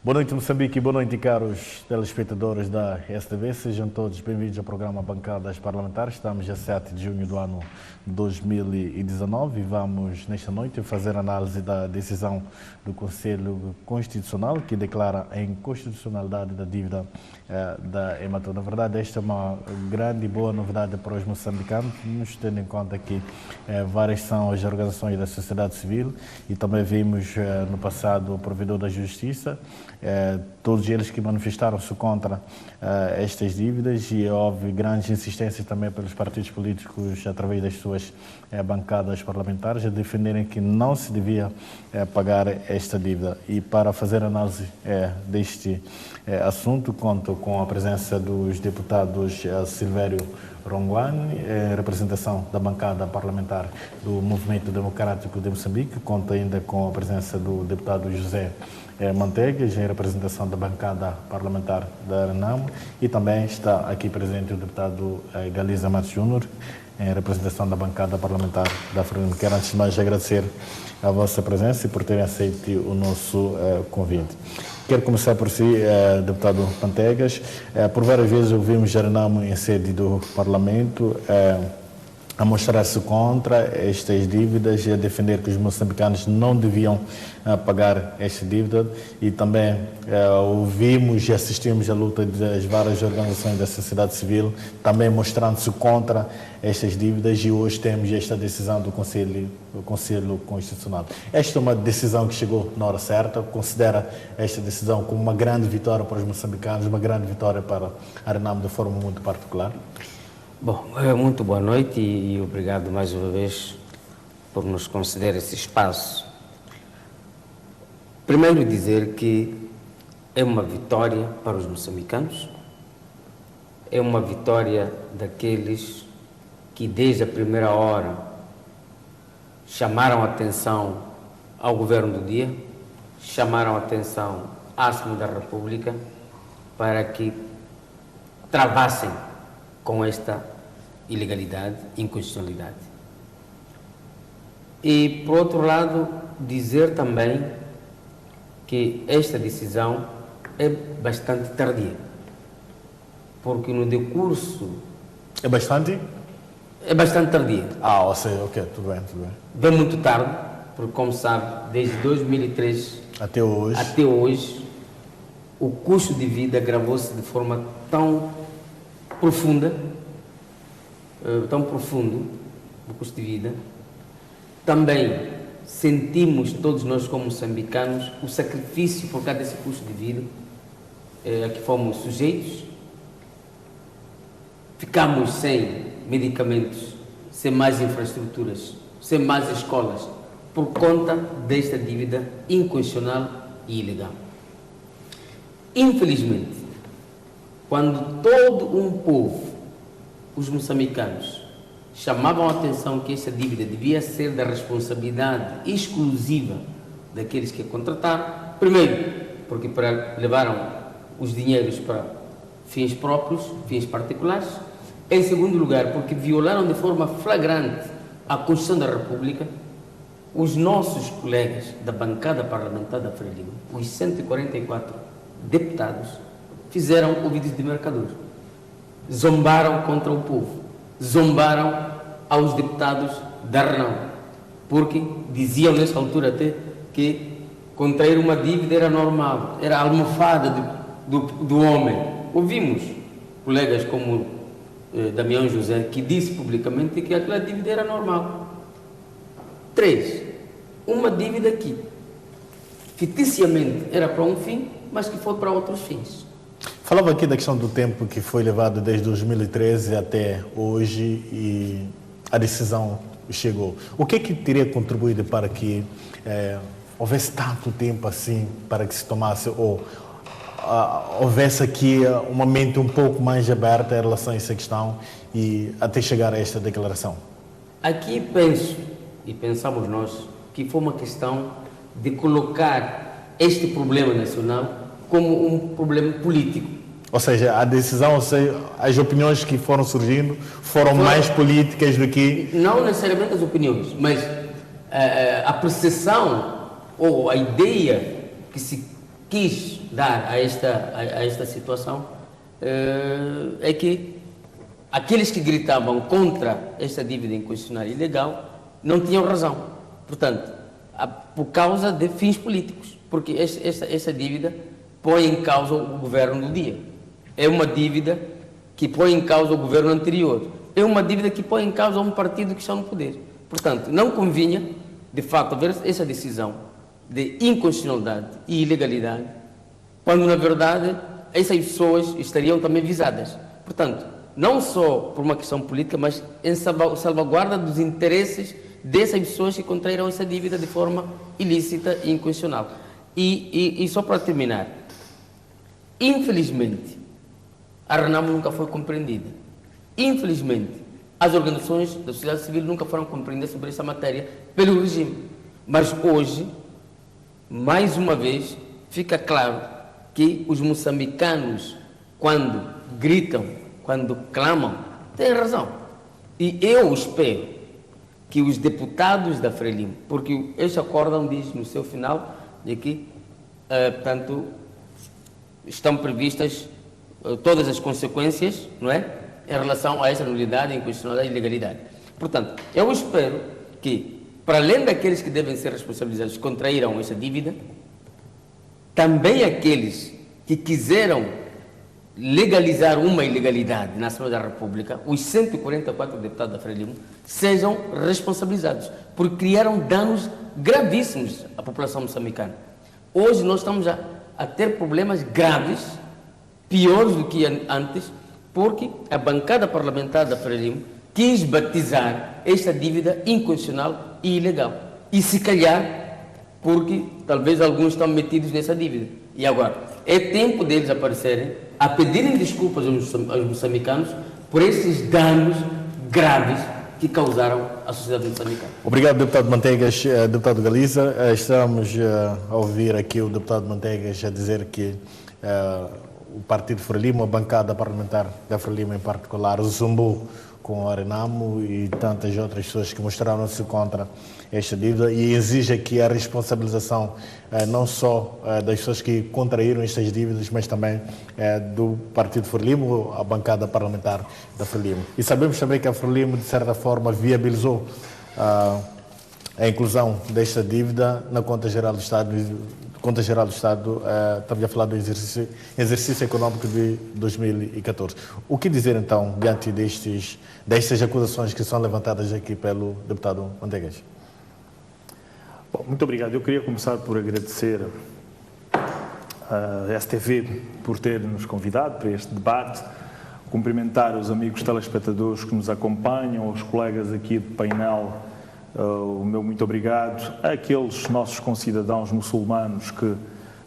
Boa noite, Moçambique, boa noite, caros telespectadores da STV. Sejam todos bem-vindos ao programa Bancadas Parlamentares. Estamos a 7 de junho do ano 2019 e vamos, nesta noite, fazer análise da decisão do Conselho Constitucional que declara a inconstitucionalidade da dívida da Emato. Na verdade, esta é uma grande e boa novidade para os moçambicanos, tendo em conta que várias são as organizações da sociedade civil e também vimos no passado o provedor da Justiça, todos eles que manifestaram-se contra estas dívidas e houve grandes insistências também pelos partidos políticos através das suas bancadas parlamentares a defenderem que não se devia pagar esta dívida. E para fazer análise deste assunto, conto com a presença dos deputados Silvério Ronguane, representação da bancada parlamentar do Movimento Democrático de Moçambique, conta ainda com a presença do deputado José Mantegas, em representação da bancada parlamentar da Renamo, e também está aqui presente o deputado Galiza Matos Júnior, em representação da bancada parlamentar da Frelimo. Quero antes de mais agradecer a vossa presença e por terem aceito o nosso convite. Quero começar por si, deputado Mantegas. Por várias vezes ouvimos a Renamo em sede do Parlamento a mostrar-se contra estas dívidas e a defender que os moçambicanos não deviam pagar esta dívida, e também ouvimos e assistimos à luta das várias organizações da sociedade civil também mostrando-se contra estas dívidas, e hoje temos esta decisão do Conselho Constitucional. Esta é uma decisão que chegou na hora certa. Considera esta decisão como uma grande vitória para os moçambicanos, uma grande vitória para a Renamo de forma muito particular? Bom, muito boa noite e obrigado mais uma vez por nos conceder esse espaço. Primeiro dizer que é uma vitória para os moçambicanos, é uma vitória daqueles que desde a primeira hora chamaram a atenção ao governo do dia, chamaram a atenção à Assembleia da República para que travassem com esta ilegalidade, inconstitucionalidade. E, por outro lado, dizer também que esta decisão é bastante tardia, porque no decurso... É bastante? É bastante tardia. Ou seja, ok, tudo bem. Bem muito tarde, porque, como sabe, desde 2003 até hoje, o custo de vida agravou-se de forma tão profundo, o custo de vida. Também sentimos, todos nós como moçambicanos, o sacrifício por causa desse custo de vida a que fomos sujeitos. Ficamos sem medicamentos, sem mais infraestruturas, sem mais escolas, por conta desta dívida inconstitucional e ilegal. Infelizmente, quando todo um povo, os moçambicanos, chamavam a atenção que esta dívida devia ser da responsabilidade exclusiva daqueles que a contrataram, primeiro, porque levaram os dinheiros para fins próprios, fins particulares; em segundo lugar, porque violaram de forma flagrante a Constituição da República. Os nossos colegas da bancada parlamentar da Frelimo, os 144 deputados, fizeram ouvidos de mercador, zombaram contra o povo, zombaram aos deputados da Renamo, porque diziam nessa altura até que contrair uma dívida era normal, era a almofada do homem. Ouvimos colegas como Damião José, que disse publicamente que aquela dívida era normal. 3. Uma dívida que ficticiamente era para um fim, mas que foi para outros fins. Falava aqui da questão do tempo que foi levado desde 2013 até hoje e a decisão chegou. O que é que teria contribuído para que houvesse tanto tempo assim para que se tomasse, ou houvesse aqui uma mente um pouco mais aberta em relação a essa questão e até chegar a esta declaração? Aqui penso, e pensamos nós, que foi uma questão de colocar este problema nacional como um problema político. Ou seja, a decisão, ou seja, as opiniões que foram surgindo foram mais políticas do que... Não necessariamente as opiniões, mas a percepção ou a ideia que se quis dar a esta situação é que aqueles que gritavam contra esta dívida inconstitucional e ilegal não tinham razão. Portanto, por causa de fins políticos, porque essa dívida põe em causa o governo do dia. É uma dívida que põe em causa o governo anterior. É uma dívida que põe em causa um partido que está no poder. Portanto, não convinha, de facto, haver essa decisão de inconstitucionalidade e ilegalidade, quando, na verdade, essas pessoas estariam também visadas. Portanto, não só por uma questão política, mas em salvaguarda dos interesses dessas pessoas que contraíram essa dívida de forma ilícita e inconstitucional. E só para terminar, infelizmente, a RENAMO nunca foi compreendida. Infelizmente, as organizações da sociedade civil nunca foram compreendidas sobre essa matéria pelo regime. Mas hoje, mais uma vez, fica claro que os moçambicanos, quando gritam, quando clamam, têm razão. E eu espero que os deputados da Frelimo, porque este acórdão diz no seu final de que, portanto, estão previstas todas as consequências, não é? Em relação a essa nulidade, inconstitucionalidade e ilegalidade. Portanto, eu espero que, para além daqueles que devem ser responsabilizados, contraíram essa dívida, também aqueles que quiseram legalizar uma ilegalidade na Assembleia da República, os 144 deputados da Frelimo, sejam responsabilizados, porque criaram danos gravíssimos à população moçambicana. Hoje nós estamos a ter problemas graves, piores do que antes, porque a bancada parlamentar da Frelimo quis batizar esta dívida inconstitucional e ilegal. E se calhar, porque talvez alguns estão metidos nessa dívida. E agora, é tempo deles aparecerem a pedirem desculpas aos moçambicanos por esses danos graves que causaram à sociedade moçambicana. Obrigado, deputado Manteigas. Deputado Galiza, estamos a ouvir aqui o deputado Manteigas a dizer que o Partido Frelimo, a bancada parlamentar da Frelimo em particular, zumbou com a RENAMO e tantas outras pessoas que mostraram-se contra esta dívida e exige aqui a responsabilização não só das pessoas que contraíram estas dívidas, mas também do Partido Frelimo, a bancada parlamentar da Frelimo. E sabemos também que a Frelimo, de certa forma, viabilizou a inclusão desta dívida na Conta Geral do Estado. Estamos a falar do exercício econômico de 2014. O que dizer, então, diante destas acusações que são levantadas aqui pelo deputado Manteigas? Bom, muito obrigado. Eu queria começar por agradecer a STV por ter nos convidado para este debate, cumprimentar os amigos telespectadores que nos acompanham, os colegas aqui do painel. O meu muito obrigado àqueles nossos concidadãos muçulmanos que,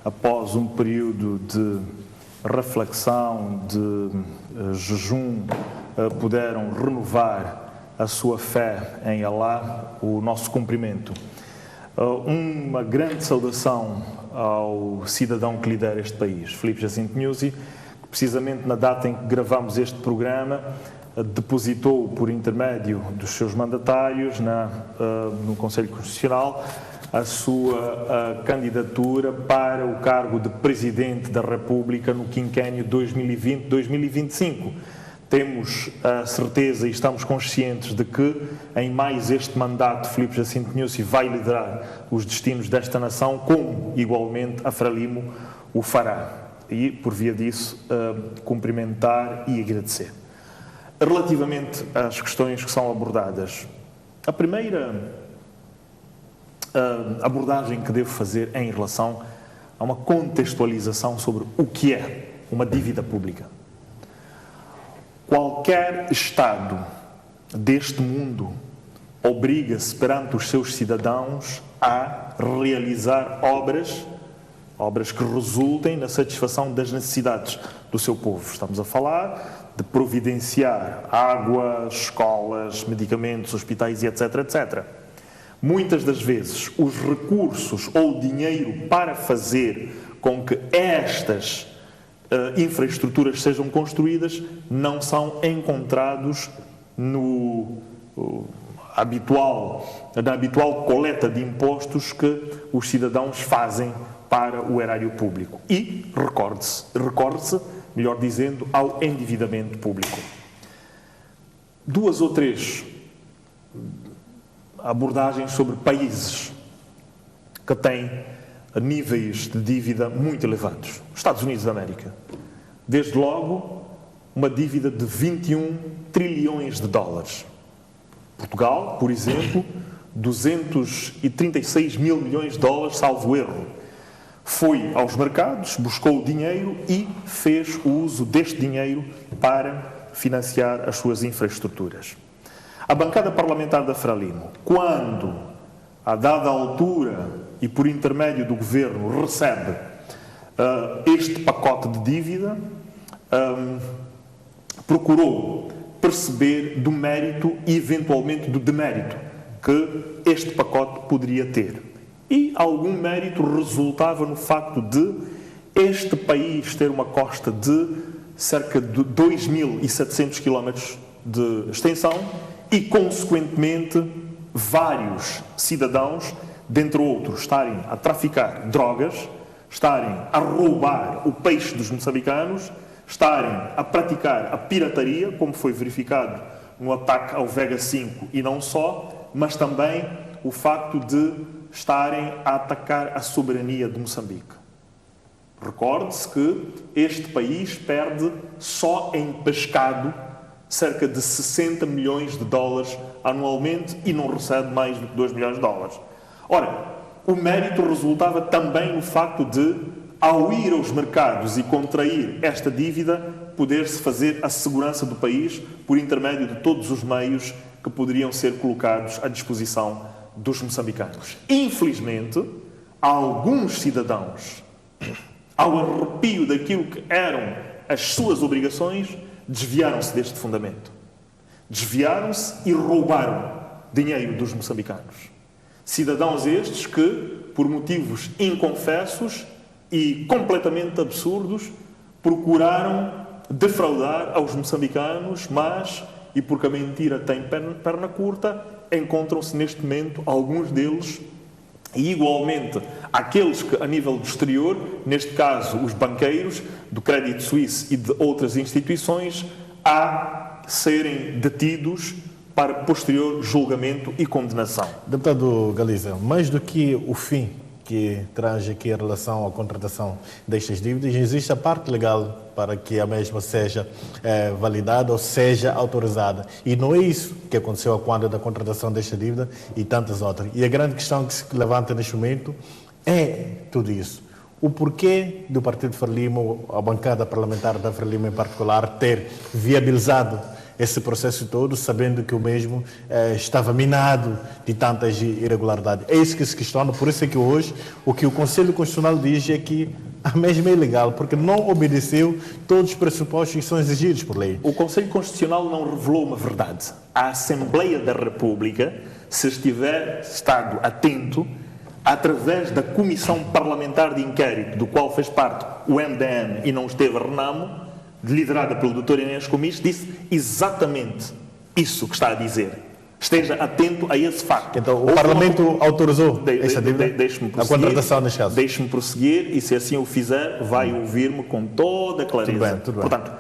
após um período de reflexão, de jejum, puderam renovar a sua fé em Alá, o nosso cumprimento. Uma grande saudação ao cidadão que lidera este país, Filipe Jacinto Nyusi, que precisamente na data em que gravamos este programa, depositou, por intermédio dos seus mandatários no Conselho Constitucional, a sua candidatura para o cargo de Presidente da República no quinquênio 2020-2025. Temos a certeza e estamos conscientes de que, em mais este mandato, Filipe Jacinto Nyusi vai liderar os destinos desta nação, como, igualmente, a Frelimo o fará. E, por via disso, cumprimentar e agradecer. Relativamente às questões que são abordadas, a primeira abordagem que devo fazer é em relação a uma contextualização sobre o que é uma dívida pública. Qualquer Estado deste mundo obriga-se perante os seus cidadãos a realizar obras que resultem na satisfação das necessidades do seu povo. Estamos a falar de providenciar água, escolas, medicamentos, hospitais e etc, etc. Muitas das vezes, os recursos ou dinheiro para fazer com que estas infraestruturas sejam construídas não são encontrados na habitual coleta de impostos que os cidadãos fazem para o erário público. E recorre-se, melhor dizendo, ao endividamento público. 2 ou 3 abordagens sobre países que têm níveis de dívida muito elevados. Estados Unidos da América. Desde logo, uma dívida de 21 trilhões de dólares. Portugal, por exemplo, 236 mil milhões de dólares, salvo erro. Foi aos mercados, buscou o dinheiro e fez o uso deste dinheiro para financiar as suas infraestruturas. A bancada parlamentar da Frelimo, quando, a dada altura e por intermédio do governo, recebe este pacote de dívida, procurou perceber do mérito e, eventualmente, do demérito que este pacote poderia ter. E algum mérito resultava no facto de este país ter uma costa de cerca de 2.700 km de extensão e, consequentemente, vários cidadãos, dentre outros, estarem a traficar drogas, estarem a roubar o peixe dos moçambicanos, estarem a praticar a pirataria, como foi verificado no ataque ao Vega 5 e não só, mas também o facto de estarem a atacar a soberania de Moçambique. Recorde-se que este país perde só em pescado cerca de 60 milhões de dólares anualmente e não recebe mais do que 2 milhões de dólares. Ora, o mérito resultava também no facto de, ao ir aos mercados e contrair esta dívida, poder-se fazer a segurança do país por intermédio de todos os meios que poderiam ser colocados à disposição dos moçambicanos. Infelizmente, alguns cidadãos, ao arrepio daquilo que eram as suas obrigações, desviaram-se deste fundamento. Desviaram-se e roubaram dinheiro dos moçambicanos. Cidadãos estes que, por motivos inconfessos e completamente absurdos, procuraram defraudar aos moçambicanos, mas, e porque a mentira tem perna curta, encontram-se neste momento alguns deles, e igualmente aqueles que a nível do exterior, neste caso os banqueiros do Credit Suisse e de outras instituições, a serem detidos para posterior julgamento e condenação. Deputado Galiza, mais do que o fim que traz aqui em relação à contratação destas dívidas, existe a parte legal para que a mesma seja validada ou seja autorizada. E não é isso que aconteceu quando da contratação desta dívida e tantas outras. E a grande questão que se levanta neste momento é tudo isso. O porquê do Partido Frelimo, a bancada parlamentar da Frelimo em particular, ter viabilizado esse processo todo, sabendo que o mesmo estava minado de tantas irregularidades. É isso que se questiona, por isso é que hoje o que o Conselho Constitucional diz é que a mesma é ilegal, porque não obedeceu todos os pressupostos que são exigidos por lei. O Conselho Constitucional não revelou uma verdade. A Assembleia da República, se estiver estado atento, através da Comissão Parlamentar de Inquérito, do qual fez parte o MDM e não esteve a Renamo, liderada pelo Dr. Inês Comis, disse exatamente isso que está a dizer. Esteja atento a esse facto. Então, o Parlamento autorizou esta dívida? A contratação, neste caso? Deixe-me prosseguir e, se assim o fizer, vai ouvir-me com toda a clareza. Tudo bem, tudo bem. Portanto,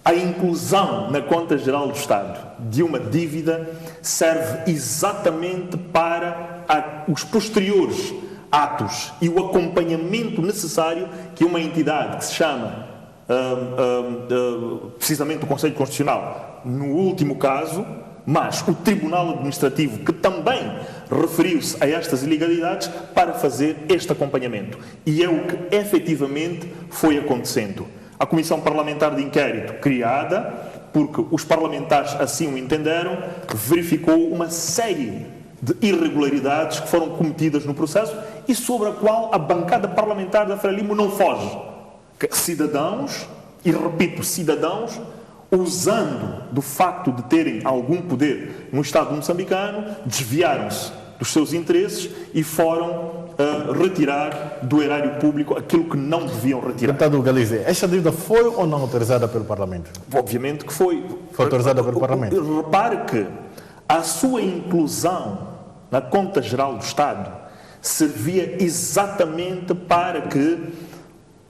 a inclusão na Conta Geral do Estado de uma dívida serve exatamente para os posteriores atos e o acompanhamento necessário que uma entidade que se chama precisamente o Conselho Constitucional, no último caso, mas o Tribunal Administrativo, que também referiu-se a estas ilegalidades para fazer este acompanhamento. E é o que efetivamente foi acontecendo. A Comissão Parlamentar de Inquérito, criada, porque os parlamentares assim o entenderam, verificou uma série de irregularidades que foram cometidas no processo e sobre a qual a bancada parlamentar da Frelimo não foge. Cidadãos, e repito, cidadãos, usando do facto de terem algum poder no Estado moçambicano, desviaram-se dos seus interesses e foram retirar do erário público aquilo que não deviam retirar. Deputado Galiza, esta dívida foi ou não autorizada pelo Parlamento? Obviamente que foi. Foi autorizada pelo Parlamento. Repare que a sua inclusão na Conta Geral do Estado servia exatamente para que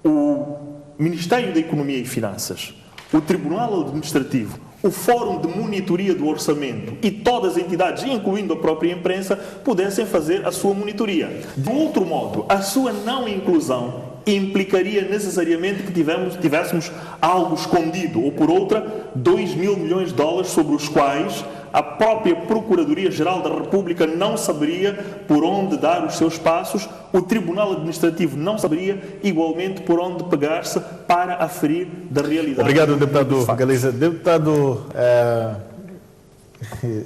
o Ministério da Economia e Finanças, o Tribunal Administrativo, o Fórum de Monitoria do Orçamento e todas as entidades, incluindo a própria imprensa, pudessem fazer a sua monitoria. De outro modo, a sua não inclusão implicaria necessariamente que tivéssemos algo escondido, ou por outra, 2 mil milhões de dólares sobre os quais a própria Procuradoria-Geral da República não saberia por onde dar os seus passos, o Tribunal Administrativo não saberia igualmente por onde pegar-se para aferir da realidade. Obrigado, deputado Galiza. Deputado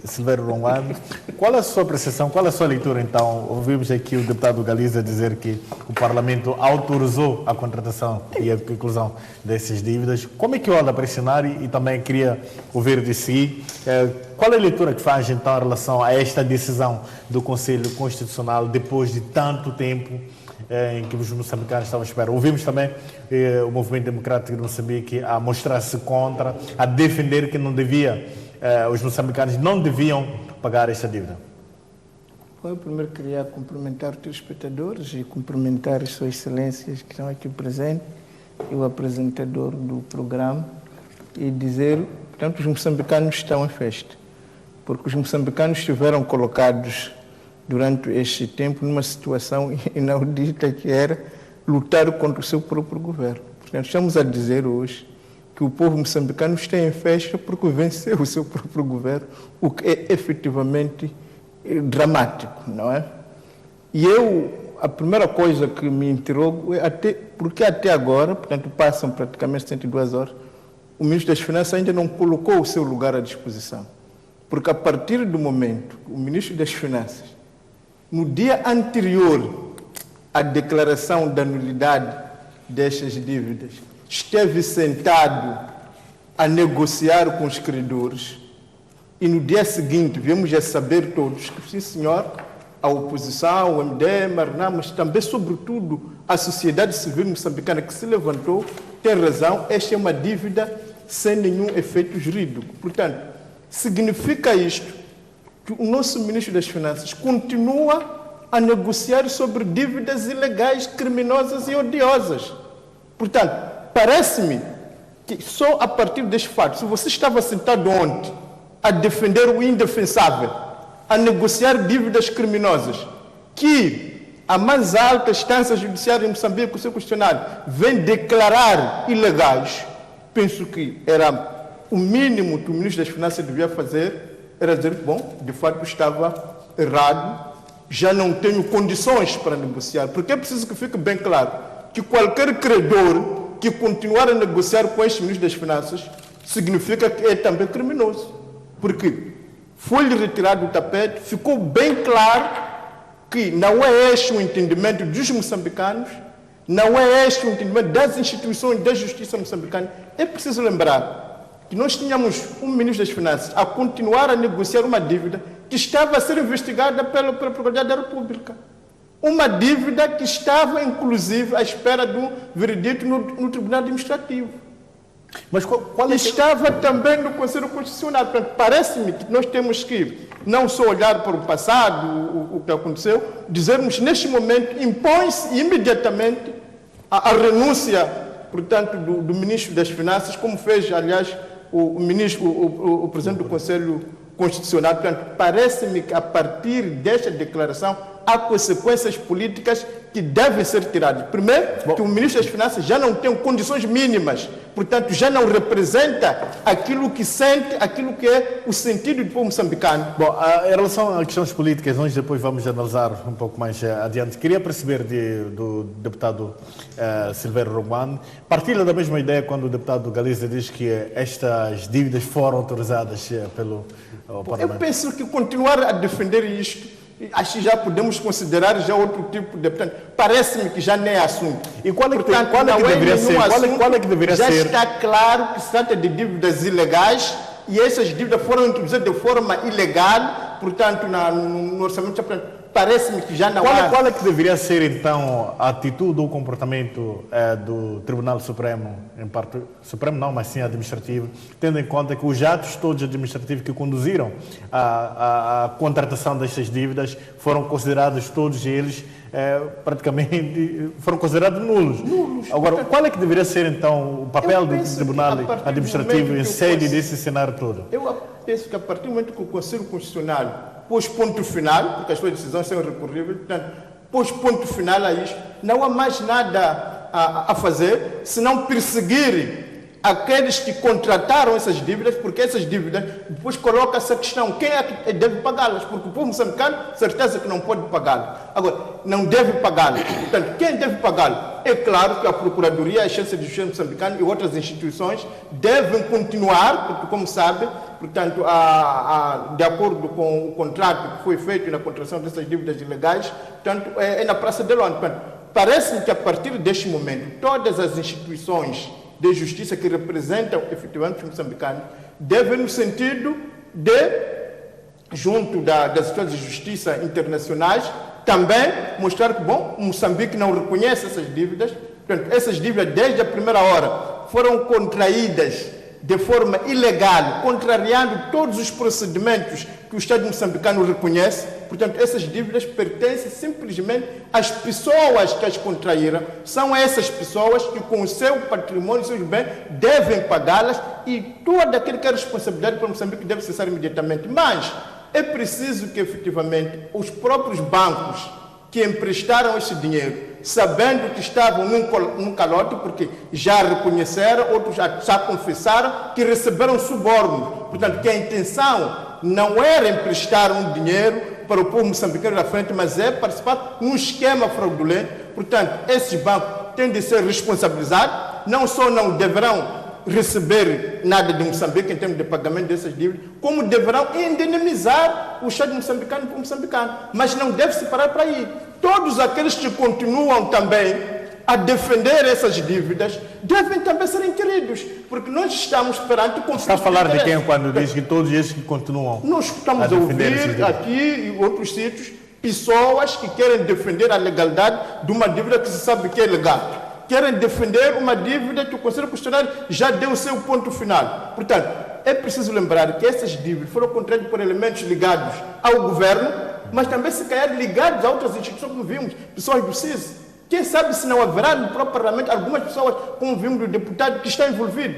Silvério Romano, qual é a sua apreciação, qual é a sua leitura então? Ouvimos aqui o deputado Galiza dizer que o Parlamento autorizou a contratação e a inclusão dessas dívidas. Como é que olha para esse cenário? E também queria ouvir de si, qual é a leitura que faz então em relação a esta decisão do Conselho Constitucional depois de tanto tempo em que os moçambicanos estavam à espera? Ouvimos também o Movimento Democrático de Moçambique a mostrar-se contra, a defender que não devia, os moçambicanos não deviam pagar esta dívida. Eu primeiro queria cumprimentar os telespectadores e cumprimentar as suas excelências que estão aqui presentes e o apresentador do programa e dizer, portanto, os moçambicanos estão em festa, porque os moçambicanos estiveram colocados durante este tempo numa situação inaudita que era lutar contra o seu próprio governo. Portanto, estamos a dizer hoje que o povo moçambicano está em festa porque venceu o seu próprio governo, o que é efetivamente dramático, não é? E a primeira coisa que me interrogo é porque até agora, portanto, passam praticamente 102 horas, o Ministro das Finanças ainda não colocou o seu lugar à disposição. Porque a partir do momento que o Ministro das Finanças, no dia anterior à declaração da nulidade destas dívidas, esteve sentado a negociar com os credores e no dia seguinte viemos a saber todos que, sim senhor, a oposição, o MDM, mas também, sobretudo, a sociedade civil moçambicana que se levantou, tem razão, esta é uma dívida sem nenhum efeito jurídico. Portanto, significa isto que o nosso Ministro das Finanças continua a negociar sobre dívidas ilegais, criminosas e odiosas. Portanto, parece-me que só a partir deste fato, se você estava sentado ontem a defender o indefensável, a negociar dívidas criminosas, que a mais alta instância judiciária em Moçambique, o Conselho Constitucional, vem declarar ilegais, penso que era o mínimo que o Ministro das Finanças devia fazer, era dizer, bom, de fato estava errado, já não tenho condições para negociar, porque é preciso que fique bem claro que qualquer credor que continuar a negociar com este Ministro das Finanças significa que é também criminoso, porque foi-lhe retirado do tapete, ficou bem claro que não é este o entendimento dos moçambicanos, não é este o entendimento das instituições da justiça moçambicana. É preciso lembrar que nós tínhamos um Ministro das Finanças a continuar a negociar uma dívida que estava a ser investigada pela Procuradoria da República. Uma dívida que estava, inclusive, à espera do veredito no Tribunal Administrativo. Mas qual é estava também no Conselho Constitucional. Portanto, parece-me que nós temos que não só olhar para o passado, o que aconteceu, dizermos, neste momento, impõe-se imediatamente a renúncia, portanto, do Ministro das Finanças, como fez, aliás, o Presidente do Conselho Constitucional. Portanto, parece-me que, a partir desta declaração, há consequências políticas que devem ser tiradas. Primeiro, que o Ministro das Finanças já não tem condições mínimas, portanto, já não representa aquilo que sente, aquilo que é o sentido do povo moçambicano. Bom, em relação a questões políticas, nós depois vamos analisar um pouco mais adiante. Queria perceber do deputado Silvério Romano, partilha da mesma ideia quando o deputado Galiza diz que estas dívidas foram autorizadas pelo Parlamento? Eu penso que continuar a defender isto, acho que já podemos considerar já outro tipo de... Portanto, parece-me que já nem é assunto. E qual é que deveria ser? Qual é que deveria já ser? Está claro que se trata de dívidas ilegais e essas dívidas foram introduzidas de forma ilegal, portanto, no orçamento. Portanto, parece-me que já não há... Qual é que deveria ser, então, a atitude ou o comportamento do Tribunal Supremo, em parte, Supremo não, mas sim administrativo, tendo em conta que os atos todos administrativos que conduziram à contratação destas dívidas foram considerados todos eles praticamente foram considerados nulos. Agora, qual é que deveria ser, então, o papel do Tribunal Administrativo em sede desse cenário todo? Eu penso que a partir do momento que o Conselho Constitucional pôs ponto final, porque as suas decisões são recorríveis, portanto, pôs ponto final a isto, não há mais nada a fazer, senão perseguir aqueles que contrataram essas dívidas, porque essas dívidas, depois coloca-se a questão, quem é que deve pagá-las? Porque o povo moçambicano, certeza que não pode pagá-las. Agora, não deve pagá-las. Portanto, quem deve pagá-las? É claro que a Procuradoria, a Agência de Justiça moçambicana e outras instituições devem continuar, porque, como sabe, portanto, de acordo com o contrato que foi feito na contratação dessas dívidas ilegais, portanto, é na Praça de Londres. Portanto, parece-me que a partir deste momento, todas as instituições de justiça que representam efetivamente os moçambicanos devem, no sentido de, junto das instituições de justiça internacionais, também mostrar que, bom, o Moçambique não reconhece essas dívidas, portanto, essas dívidas, desde a primeira hora, foram contraídas de forma ilegal, contrariando todos os procedimentos que o Estado moçambicano reconhece. Portanto, essas dívidas pertencem simplesmente às pessoas que as contraíram. São essas pessoas que, com o seu patrimônio e seus bens, devem pagá-las, e toda aquela que é responsabilidade para Moçambique deve cessar imediatamente. Mas é preciso que, efetivamente, os próprios bancos que emprestaram esse dinheiro, sabendo que estavam num calote, porque já reconheceram, outros já confessaram que receberam subornos. Portanto, que a intenção não era emprestar um dinheiro para o povo moçambicano da frente, mas é participar num esquema fraudulento. Portanto, esses bancos têm de ser responsabilizados, não só não deverão receber nada de Moçambique em termos de pagamento dessas dívidas, como deverão indenizar o Estado moçambicano para o moçambicano. Mas não deve se parar para aí. Todos aqueles que continuam também a defender essas dívidas devem também ser inquiridos, porque nós estamos perante conflitos. Está a falar de quem quando diz que todos esses que continuam? Nós estamos a ouvir aqui e outros sítios pessoas que querem defender a legalidade de uma dívida que se sabe que é legal. Querem defender uma dívida que o Conselho Constitucional já deu o seu ponto final. Portanto, é preciso lembrar que essas dívidas foram contraídas por elementos ligados ao governo, mas também, se calhar, ligados a outras instituições, como vimos, pessoas do CIS. Quem sabe se não haverá no próprio Parlamento algumas pessoas, como vimos do deputado, que está envolvido.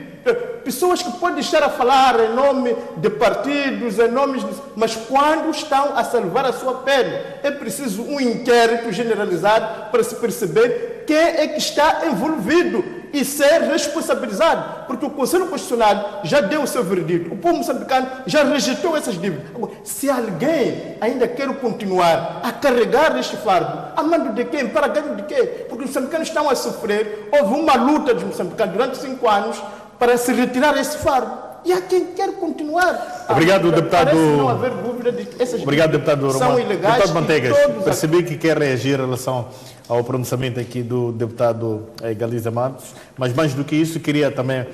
Pessoas que podem estar a falar em nome de partidos, em nome mas quando estão a salvar a sua pele, é preciso um inquérito generalizado para se perceber quem é que está envolvido e ser responsabilizado, porque o Conselho Constitucional já deu o seu veredito, o povo moçambicano já rejeitou essas dívidas. Agora, se alguém ainda quer continuar a carregar este fardo, a mando de quem? Para ganho de quê? Porque os moçambicanos estão a sofrer. Houve uma luta dos moçambicanos durante 5 anos para se retirar esse fardo. E há quem quer continuar. Obrigado, deputado. Não haver dúvida de que essas Obrigado, deputado são ilegais. Deputado Manteigas, percebi que quer reagir em relação ao pronunciamento aqui do deputado Galiza Matos, mas mais do que isso, queria também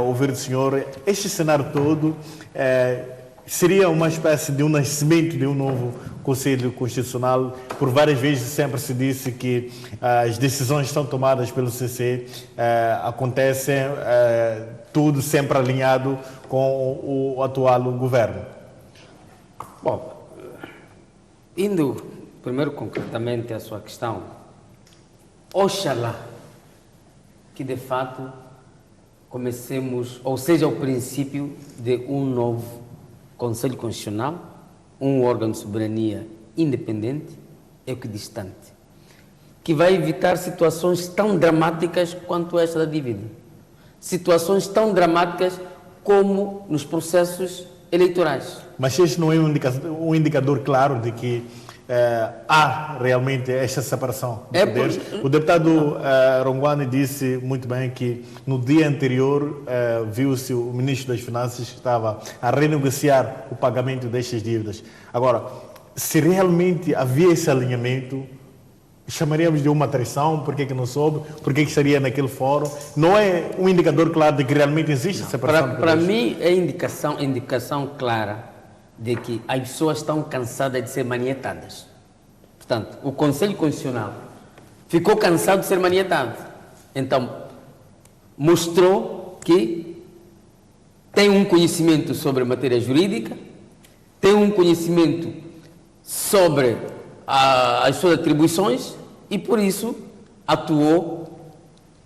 ouvir do senhor, este cenário todo seria uma espécie de um nascimento de um novo Conselho Constitucional. Por várias vezes sempre se disse que as decisões que são tomadas pelo CC acontecem tudo sempre alinhado com o atual governo. Bom, indo primeiro concretamente à sua questão, oxalá que de fato comecemos, ou seja, o princípio de um novo Conselho Constitucional, um órgão de soberania independente, equidistante, que vai evitar situações tão dramáticas quanto esta da dívida. Situações tão dramáticas como nos processos eleitorais. Mas este não é um indicador claro de que há realmente esta separação de poderes. O deputado Ronguani disse muito bem que no dia anterior viu-se o ministro das Finanças que estava a renegociar o pagamento destas dívidas. Agora, se realmente havia esse alinhamento, chamaríamos de uma traição. Por que não soube? Por que estaria naquele fórum? Não é um indicador claro de que realmente existe separação de poderes? Para mim é indicação clara de que as pessoas estão cansadas de ser manietadas. Portanto, o Conselho Constitucional ficou cansado de ser maniatado. Então, mostrou que tem um conhecimento sobre matéria jurídica, tem um conhecimento sobre as suas atribuições e, por isso, atuou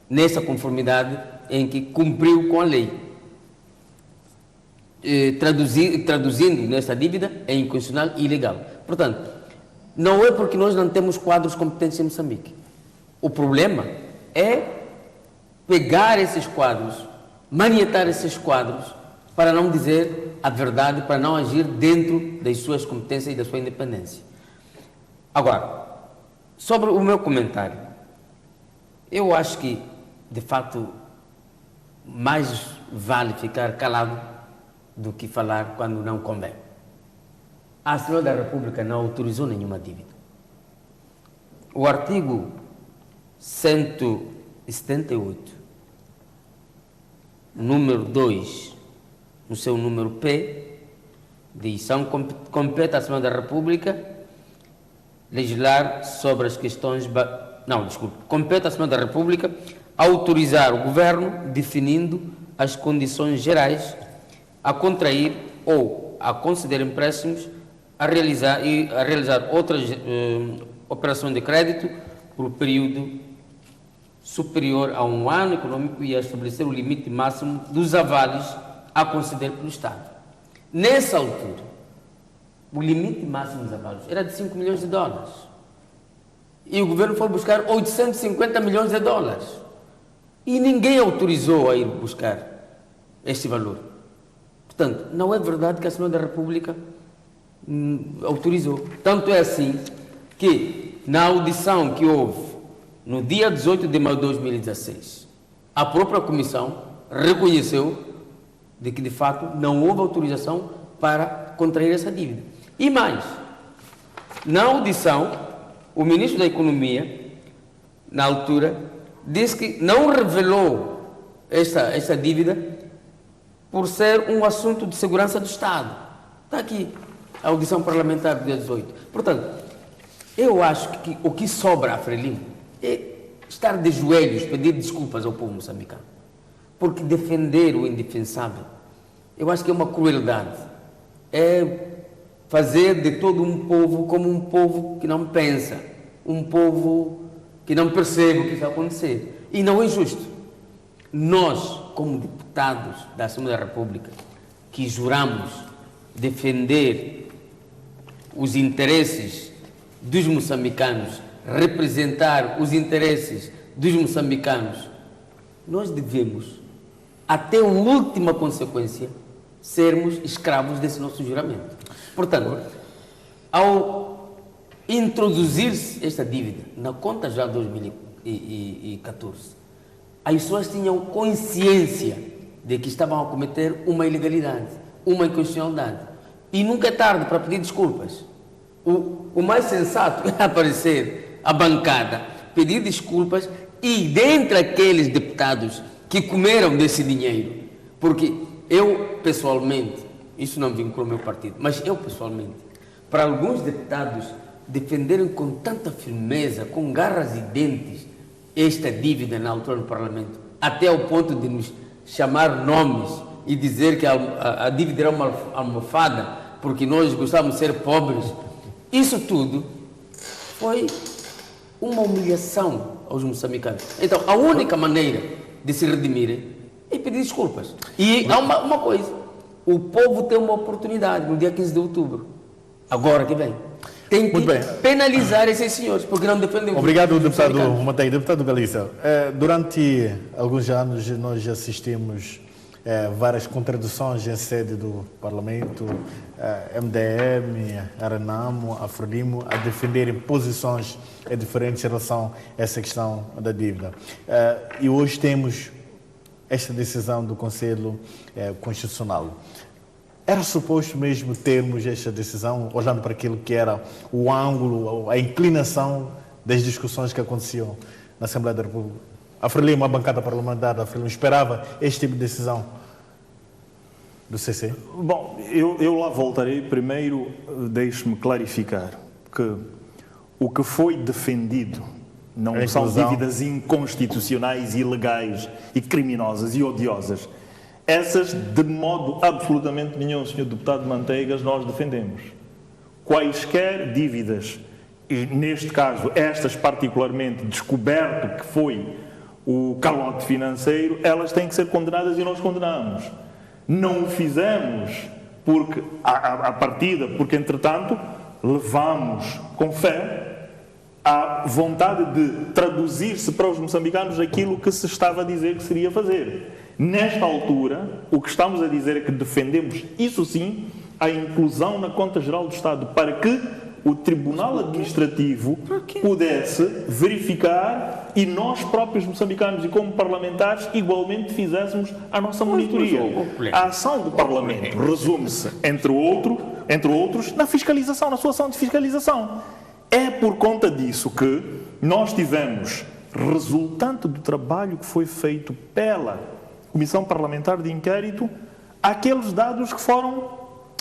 nessa conformidade em que cumpriu com a lei, traduzindo nessa dívida em inconstitucional e ilegal. Portanto, não é porque nós não temos quadros competentes em Moçambique. O problema é pegar esses quadros, maniatar esses quadros, para não dizer a verdade, para não agir dentro das suas competências e da sua independência. Agora, sobre o meu comentário, eu acho que, de fato, mais vale ficar calado do que falar quando não convém. A Assembleia da República não autorizou nenhuma dívida. O artigo 178, número 2, no seu número P, diz: compete à Assembleia da República legislar sobre as questões... compete à Assembleia da República autorizar o Governo definindo as condições gerais a contrair ou a conceder empréstimos, a realizar outras operações de crédito por período superior a um ano econômico e a estabelecer o limite máximo dos avales a conceder pelo Estado. Nessa altura, o limite máximo dos avalos era de 5 milhões de dólares. E o governo foi buscar 850 milhões de dólares. E ninguém autorizou a ir buscar este valor. Portanto, não é verdade que a Assembleia da República autorizou. Tanto é assim que, na audição que houve no dia 18 de maio de 2016, a própria Comissão reconheceu de que, de fato, não houve autorização para contrair essa dívida. E mais, na audição, o Ministro da Economia, na altura, disse que não revelou essa dívida por ser um assunto de segurança do Estado. Está aqui a audição parlamentar do dia 18. Portanto, eu acho que o que sobra a Frelimo é estar de joelhos, pedir desculpas ao povo moçambicano. Porque defender o indefensável, eu acho que é uma crueldade. É fazer de todo um povo como um povo que não pensa, um povo que não percebe o que está a acontecer. E não é justo. Nós, como deputados da Assembleia da República, que juramos defender os interesses dos moçambicanos, representar os interesses dos moçambicanos, nós devemos, até a última consequência, sermos escravos desse nosso juramento. Portanto, ao introduzir-se esta dívida na conta já de 2014, as pessoas tinham consciência de que estavam a cometer uma ilegalidade, uma inconstitucionalidade. E nunca é tarde para pedir desculpas. O mais sensato é aparecer à bancada, pedir desculpas e, dentre aqueles deputados que comeram desse dinheiro, porque eu, pessoalmente, isso não vincula o meu partido, mas eu, pessoalmente, para alguns deputados defenderem com tanta firmeza, com garras e dentes, esta dívida na altura do Parlamento, até ao ponto de nos chamar nomes e dizer que a dívida era uma almofada, porque nós gostávamos de ser pobres, isso tudo foi uma humilhação aos moçambicanos. Então, a única maneira de se redimirem é pedir desculpas. E há uma coisa, o povo tem uma oportunidade no dia 15 de outubro, agora que vem. Tem que penalizar esses senhores, porque não defendem o... Obrigado, deputado Matei. Deputado Belisa, durante alguns anos nós assistimos várias contradições em sede do Parlamento, MDM, Arenamo, a Frelimo, a defenderem posições diferentes em relação a essa questão da dívida. E hoje temos esta decisão do Conselho Constitucional. Era suposto mesmo termos esta decisão, olhando para aquilo que era o ângulo, a inclinação das discussões que aconteciam na Assembleia da República? A Frelimo, a bancada parlamentar da Frelimo, esperava este tipo de decisão do CC? Bom, eu lá voltarei. Primeiro, deixe-me clarificar que o que foi defendido não A são inclusão. dívidas inconstitucionais, ilegais e criminosas e odiosas. Essas, de modo absolutamente nenhum, Sr. Deputado Manteigas, nós defendemos. Quaisquer dívidas, e neste caso estas particularmente, descoberto que foi o calote financeiro, elas têm que ser condenadas e nós condenamos. Não o fizemos porque, à partida, porque entretanto levamos com fé a vontade de traduzir-se para os moçambicanos aquilo que se estava a dizer que seria fazer. Nesta altura, o que estamos a dizer é que defendemos, isso sim, a inclusão na Conta Geral do Estado, para que o Tribunal Administrativo pudesse verificar e nós próprios moçambicanos e como parlamentares igualmente fizéssemos a nossa monitoria. A ação do Parlamento resume-se, entre outros, na fiscalização, na sua ação de fiscalização. É por conta disso que nós tivemos, resultante do trabalho que foi feito pela Comissão Parlamentar de Inquérito, aqueles dados que foram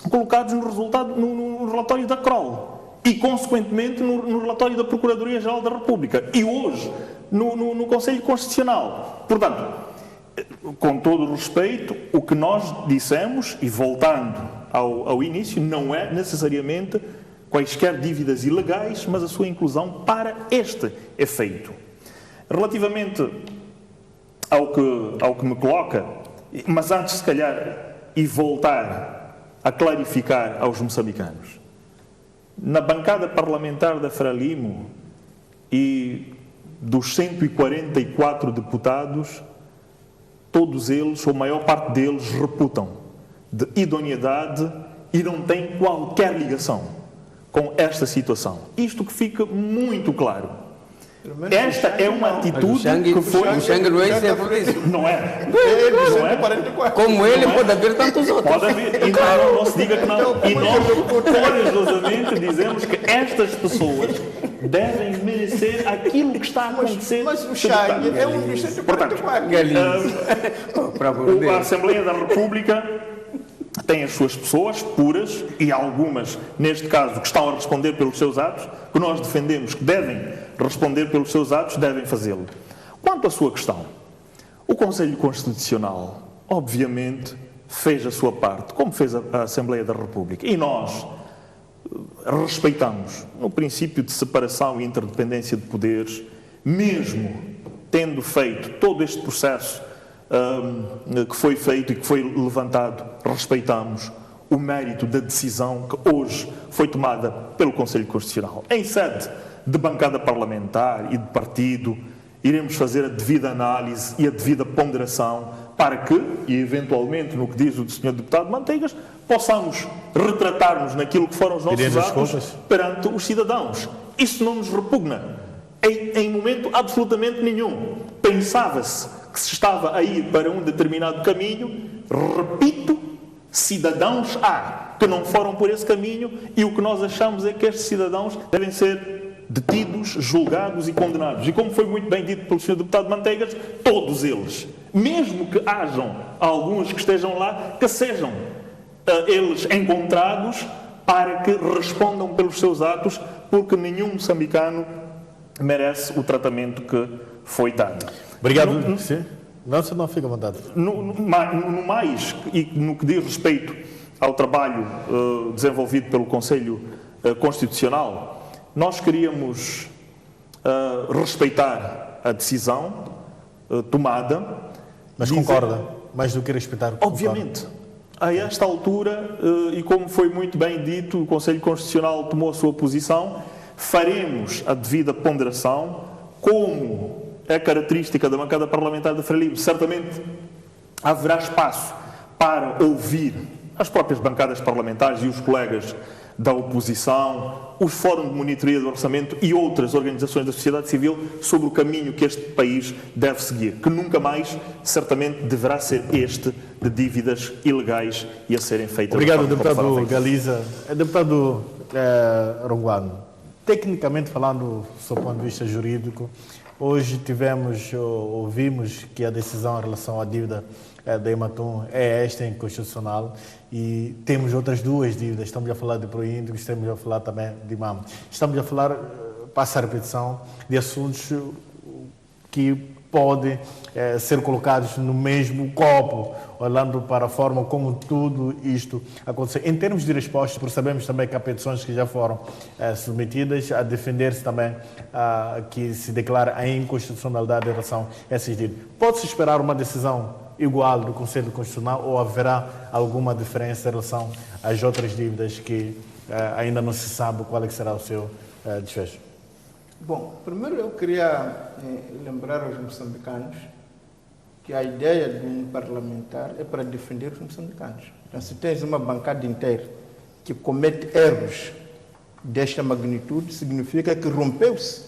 colocados no relatório da CROL e, consequentemente, no relatório da Procuradoria-Geral da República e hoje no Conselho Constitucional. Portanto, com todo o respeito, o que nós dissemos, e voltando ao início, não é necessariamente quaisquer dívidas ilegais, mas a sua inclusão para este efeito. Relativamente ao que me coloca, mas antes, se calhar, e voltar a clarificar aos moçambicanos. Na bancada parlamentar da Frelimo e dos 144 deputados, todos eles, ou a maior parte deles, reputam de idoneidade e não têm qualquer ligação com esta situação. Isto que fica muito claro. Esta é uma atitude que foi... O Xangue não é exemplo disso. Não é? Não é? Como ele, pode haver tantos outros. Pode haver. E não se diga que não. E nós, corajosamente, dizemos que estas pessoas devem merecer aquilo que está a acontecer. Mas o Xangue é um dos 144. A Assembleia da República tem as suas pessoas puras e algumas, neste caso, que estão a responder pelos seus atos, que nós defendemos que devem responder pelos seus atos, devem fazê-lo. Quanto à sua questão, o Conselho Constitucional, obviamente, fez a sua parte, como fez a Assembleia da República. E nós respeitamos no princípio de separação e interdependência de poderes, mesmo tendo feito todo este processo que foi feito e que foi levantado, respeitamos o mérito da decisão que hoje foi tomada pelo Conselho Constitucional. Em sede de bancada parlamentar e de partido, iremos fazer a devida análise e a devida ponderação para que, e eventualmente no que diz o Sr. Deputado Manteigas, possamos retratar-nos naquilo que foram os nossos atos perante os cidadãos. Isso não nos repugna em momento absolutamente nenhum. Pensava-se que se estava a ir para um determinado caminho, repito, cidadãos há que não foram por esse caminho e o que nós achamos é que estes cidadãos devem ser detidos, julgados e condenados. E como foi muito bem dito pelo Sr. Deputado Manteigas, todos eles, mesmo que hajam alguns que estejam lá, que sejam eles encontrados para que respondam pelos seus atos, porque nenhum moçambicano merece o tratamento que foi dado. Obrigado. Não, você não fica à vontade. No mais, e no que diz respeito ao trabalho desenvolvido pelo Conselho Constitucional, nós queríamos respeitar a decisão tomada. Mas concorda? Mais do que respeitar o que obviamente. A esta altura, e como foi muito bem dito, o Conselho Constitucional tomou a sua posição, faremos a devida ponderação, como é característica da bancada parlamentar da Frelimo. Certamente haverá espaço para ouvir as próprias bancadas parlamentares e os colegas da oposição, os fóruns de monitoria do orçamento e outras organizações da sociedade civil sobre o caminho que este país deve seguir, que nunca mais, certamente, deverá ser este de dívidas ilegais e a serem feitas. Obrigado, deputado Galiza. Deputado Ronguano, tecnicamente falando, do seu ponto de vista jurídico, hoje ouvimos que a decisão em relação à dívida da Ematum é esta inconstitucional e temos outras duas dívidas. Estamos a falar de Proíndico, estamos a falar também de MAM. Estamos a falar passa a repetição, de assuntos que podem ser colocados no mesmo copo, olhando para a forma como tudo isto aconteceu. Em termos de respostas, percebemos também que há petições que já foram submetidas a defender-se também que se declara a inconstitucionalidade em relação a esses dívidas. Pode-se esperar uma decisão igual do Conselho Constitucional ou haverá alguma diferença em relação às outras dívidas que ainda não se sabe qual é que será o seu desfecho? Bom, primeiro eu queria lembrar aos moçambicanos que a ideia de um parlamentar é para defender os moçambicanos. Então, se tens uma bancada inteira que comete erros desta magnitude, significa que rompeu-se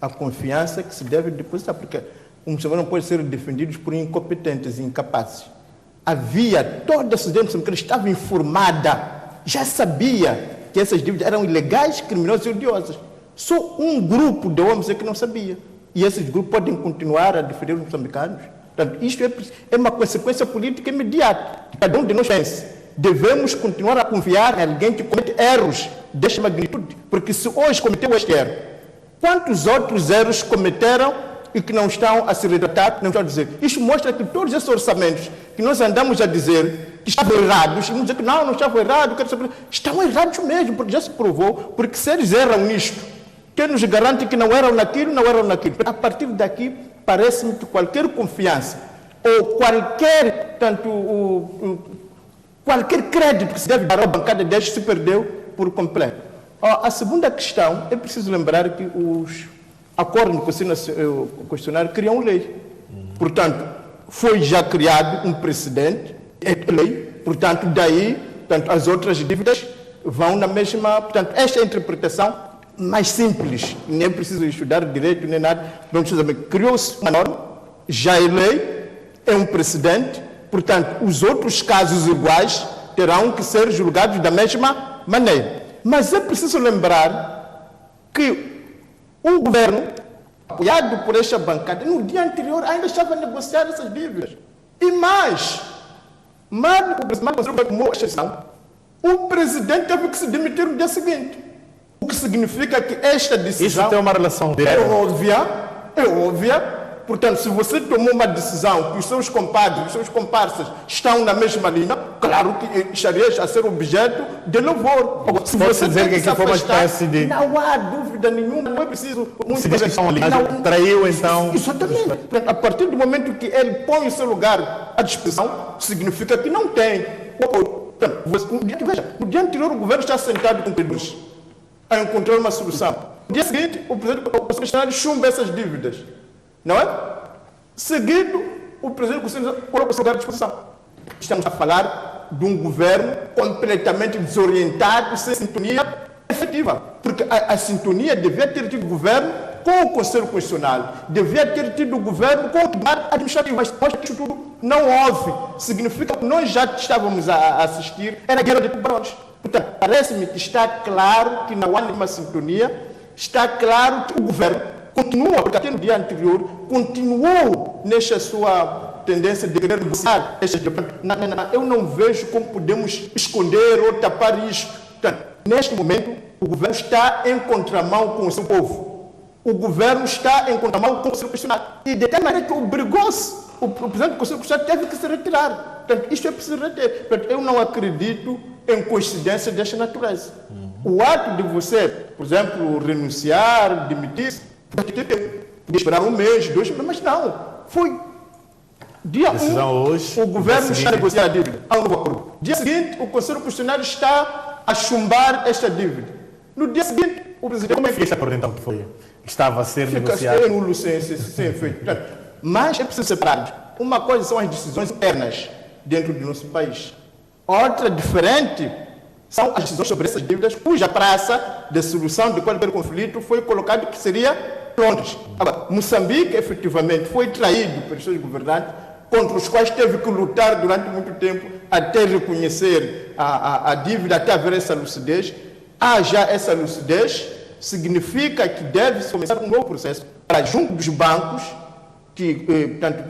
a confiança que se deve depositar, porque os moçambicanos não podem ser defendidos por incompetentes e incapazes. Havia, toda a sociedade moçambicana estava informada, já sabia que essas dívidas eram ilegais, criminosas e odiosas. Só um grupo de homens é que não sabia. E esses grupos podem continuar a defender os moçambicanos. Portanto, isto é uma consequência política imediata. Cada um de nós pensa. Devemos continuar a confiar em alguém que comete erros desta magnitude. Porque se hoje cometeu este erro, quantos outros erros cometeram e que não estão a se retratar, não estão a dizer? Isto mostra que todos esses orçamentos que nós andamos a dizer que estavam errados, e vamos dizer que não estavam errados, estão errados mesmo, porque já se provou, porque se eles erram nisto, quem nos garante que não eram naquilo, não eram naquilo? A partir daqui, parece-me que qualquer confiança ou qualquer, qualquer crédito que se deve dar à bancada destes se perdeu por completo. A segunda questão, é preciso lembrar que os acordos do Conselho Constitucional criam lei. Portanto, foi já criado um precedente, é lei, portanto, daí, as outras dívidas vão na mesma. Portanto, esta é a interpretação mais simples, nem preciso estudar direito nem nada. Vamos saber, criou-se uma norma, já é lei, é um precedente, portanto, os outros casos iguais terão que ser julgados da mesma maneira. Mas é preciso lembrar que o governo, apoiado por esta bancada, no dia anterior ainda estava a negociar essas dívidas. E mais, o presidente tomou a exceção, o presidente teve que se demitir no dia seguinte. O que significa que esta decisão... Isso tem uma relação direta. É óbvia. Portanto, se você tomou uma decisão que os seus compadres, os seus comparsas estão na mesma linha, claro que estarias a ser objeto de louvor. Agora, se você dizer que foi uma espécie de... Não há dúvida nenhuma, não é preciso... Se diz que são aliados, traiu então... Exatamente. Portanto, a partir do momento que ele põe o seu lugar à disposição, significa que não tem... No dia anterior, o governo está sentado com credores a encontrar uma solução. No dia seguinte, o presidente do Conselho chumba essas dívidas. Não é? Seguido, o presidente do Conselho coloca o seu lugar à disposição. Estamos a falar de um governo completamente desorientado, sem sintonia efetiva. Porque a sintonia devia ter tido o governo com o Conselho Constitucional, devia ter tido o governo com o Tribunal Administrativo, mas mostra que isso tudo não houve. Significa que nós já estávamos a assistir, era a guerra de tubarões. Portanto, parece-me que está claro que não há nenhuma sintonia, está claro que o governo continua, porque até no dia anterior, continuou nesta sua tendência de querer negociar estas dívidas. Eu não vejo como podemos esconder ou tapar isto. Portanto, neste momento, o governo está em contramão com o seu povo. O governo está em contramão com o Conselho Constitucional. E de tal maneira que obrigou-se, o presidente do Conselho Constitucional teve que se retirar. Portanto, isto é preciso reter. Portanto, eu não acredito em coincidência desta natureza. O ato de você, por exemplo, renunciar, demitir-se, podia esperar um mês, 2 meses, mas não. Foi dia 1, hoje, o governo está a negociar a dívida. Há um novo acordo. Dia seguinte, o Conselho Constitucional está a chumbar esta dívida. No dia seguinte, o presidente... Como é que este acordo então que foi? Estava a ser negociado? Fica nulo sem efeito. Mas é preciso separar. Uma coisa são as decisões internas dentro do nosso país. Outra diferente são as decisões sobre essas dívidas, cuja praça de solução de qualquer conflito foi colocado que seria Londres. Agora, Moçambique, efetivamente, foi traído pelos seus governantes, contra os quais teve que lutar durante muito tempo até reconhecer a dívida, até haver essa lucidez. Há já essa lucidez, significa que deve-se começar um novo processo para, junto dos bancos, que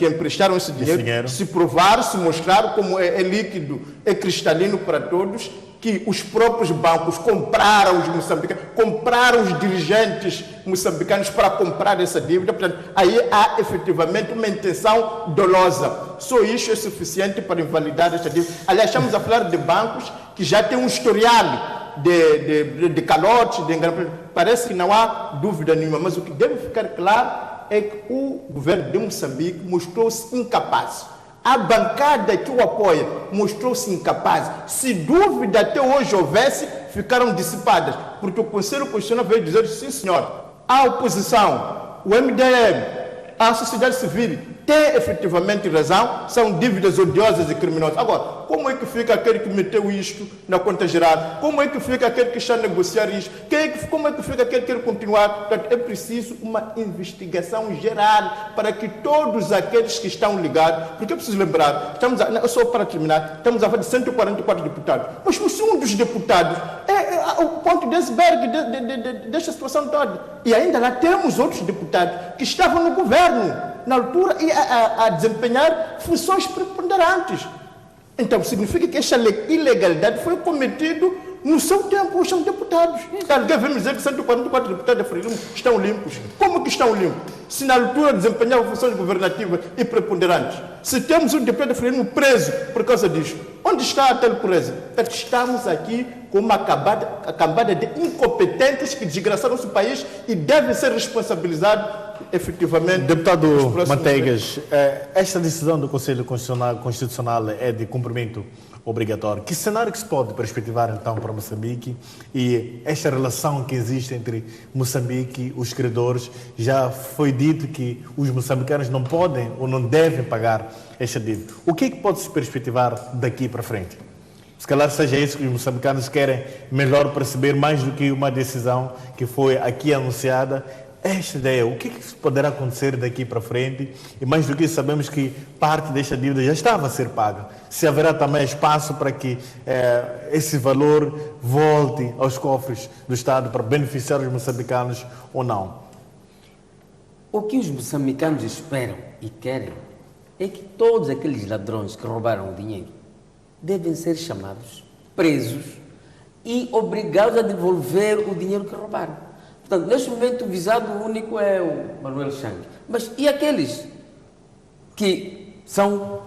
emprestaram esse dinheiro, se provar, se mostrar como é líquido, é cristalino para todos, que os próprios bancos compraram os moçambicanos, compraram os dirigentes moçambicanos para comprar essa dívida. Portanto, aí há efetivamente uma intenção dolosa. Só isso é suficiente para invalidar esta dívida. Aliás, estamos a falar de bancos que já têm um historial de calotes, de enganamento. Parece que não há dúvida nenhuma, mas o que deve ficar claro é que o governo de Moçambique mostrou-se incapaz. A bancada que o apoia mostrou-se incapaz. Se dúvida até hoje houvesse, ficaram dissipadas. Porque o Conselho Constitucional veio dizer, sim senhor, a oposição, o MDM, a sociedade civil tem efetivamente razão, são dívidas odiosas e criminosas. Agora, como é que fica aquele que meteu isto na conta geral? Como é que fica aquele que está a negociar isto? Como é que fica aquele que quer continuar? Portanto, é preciso uma investigação geral para que todos aqueles que estão ligados, porque eu preciso lembrar, só para terminar, estamos a falar de 144 deputados, mas se um dos deputados é o ponto de iceberg desta situação toda. E ainda lá temos outros deputados que estavam no governo na altura e a desempenhar funções preponderantes. Então, significa que esta ilegalidade foi cometida no seu tempo, os são deputados. Alguém vem dizer que 144 deputados da Frelimo estão limpos. Como que estão limpos? Se na altura desempenhavam funções governativas e preponderantes. Se temos um deputado da Frelimo preso por causa disto, onde está a tal presa? Estamos aqui com uma cambada de incompetentes que desgraçaram o nosso país e devem ser responsabilizados efetivamente. Deputado Manteigas, esta decisão do Conselho Constitucional é de cumprimento obrigatório. Que cenário que se pode perspectivar então para Moçambique e esta relação que existe entre Moçambique e os credores? Já foi dito que os moçambicanos não podem ou não devem pagar esta dívida. O que é que pode se perspectivar daqui para frente? Se calhar seja isso que os moçambicanos querem melhor perceber, mais do que uma decisão que foi aqui anunciada. Esta ideia, o que poderá acontecer daqui para frente? E mais do que isso, sabemos que parte desta dívida já estava a ser paga. Se haverá também espaço para que esse valor volte aos cofres do Estado para beneficiar os moçambicanos ou não? O que os moçambicanos esperam e querem é que todos aqueles ladrões que roubaram o dinheiro devem ser chamados, presos e obrigados a devolver o dinheiro que roubaram. Portanto, neste momento, o visado único é o Manuel Chang. Mas e aqueles que são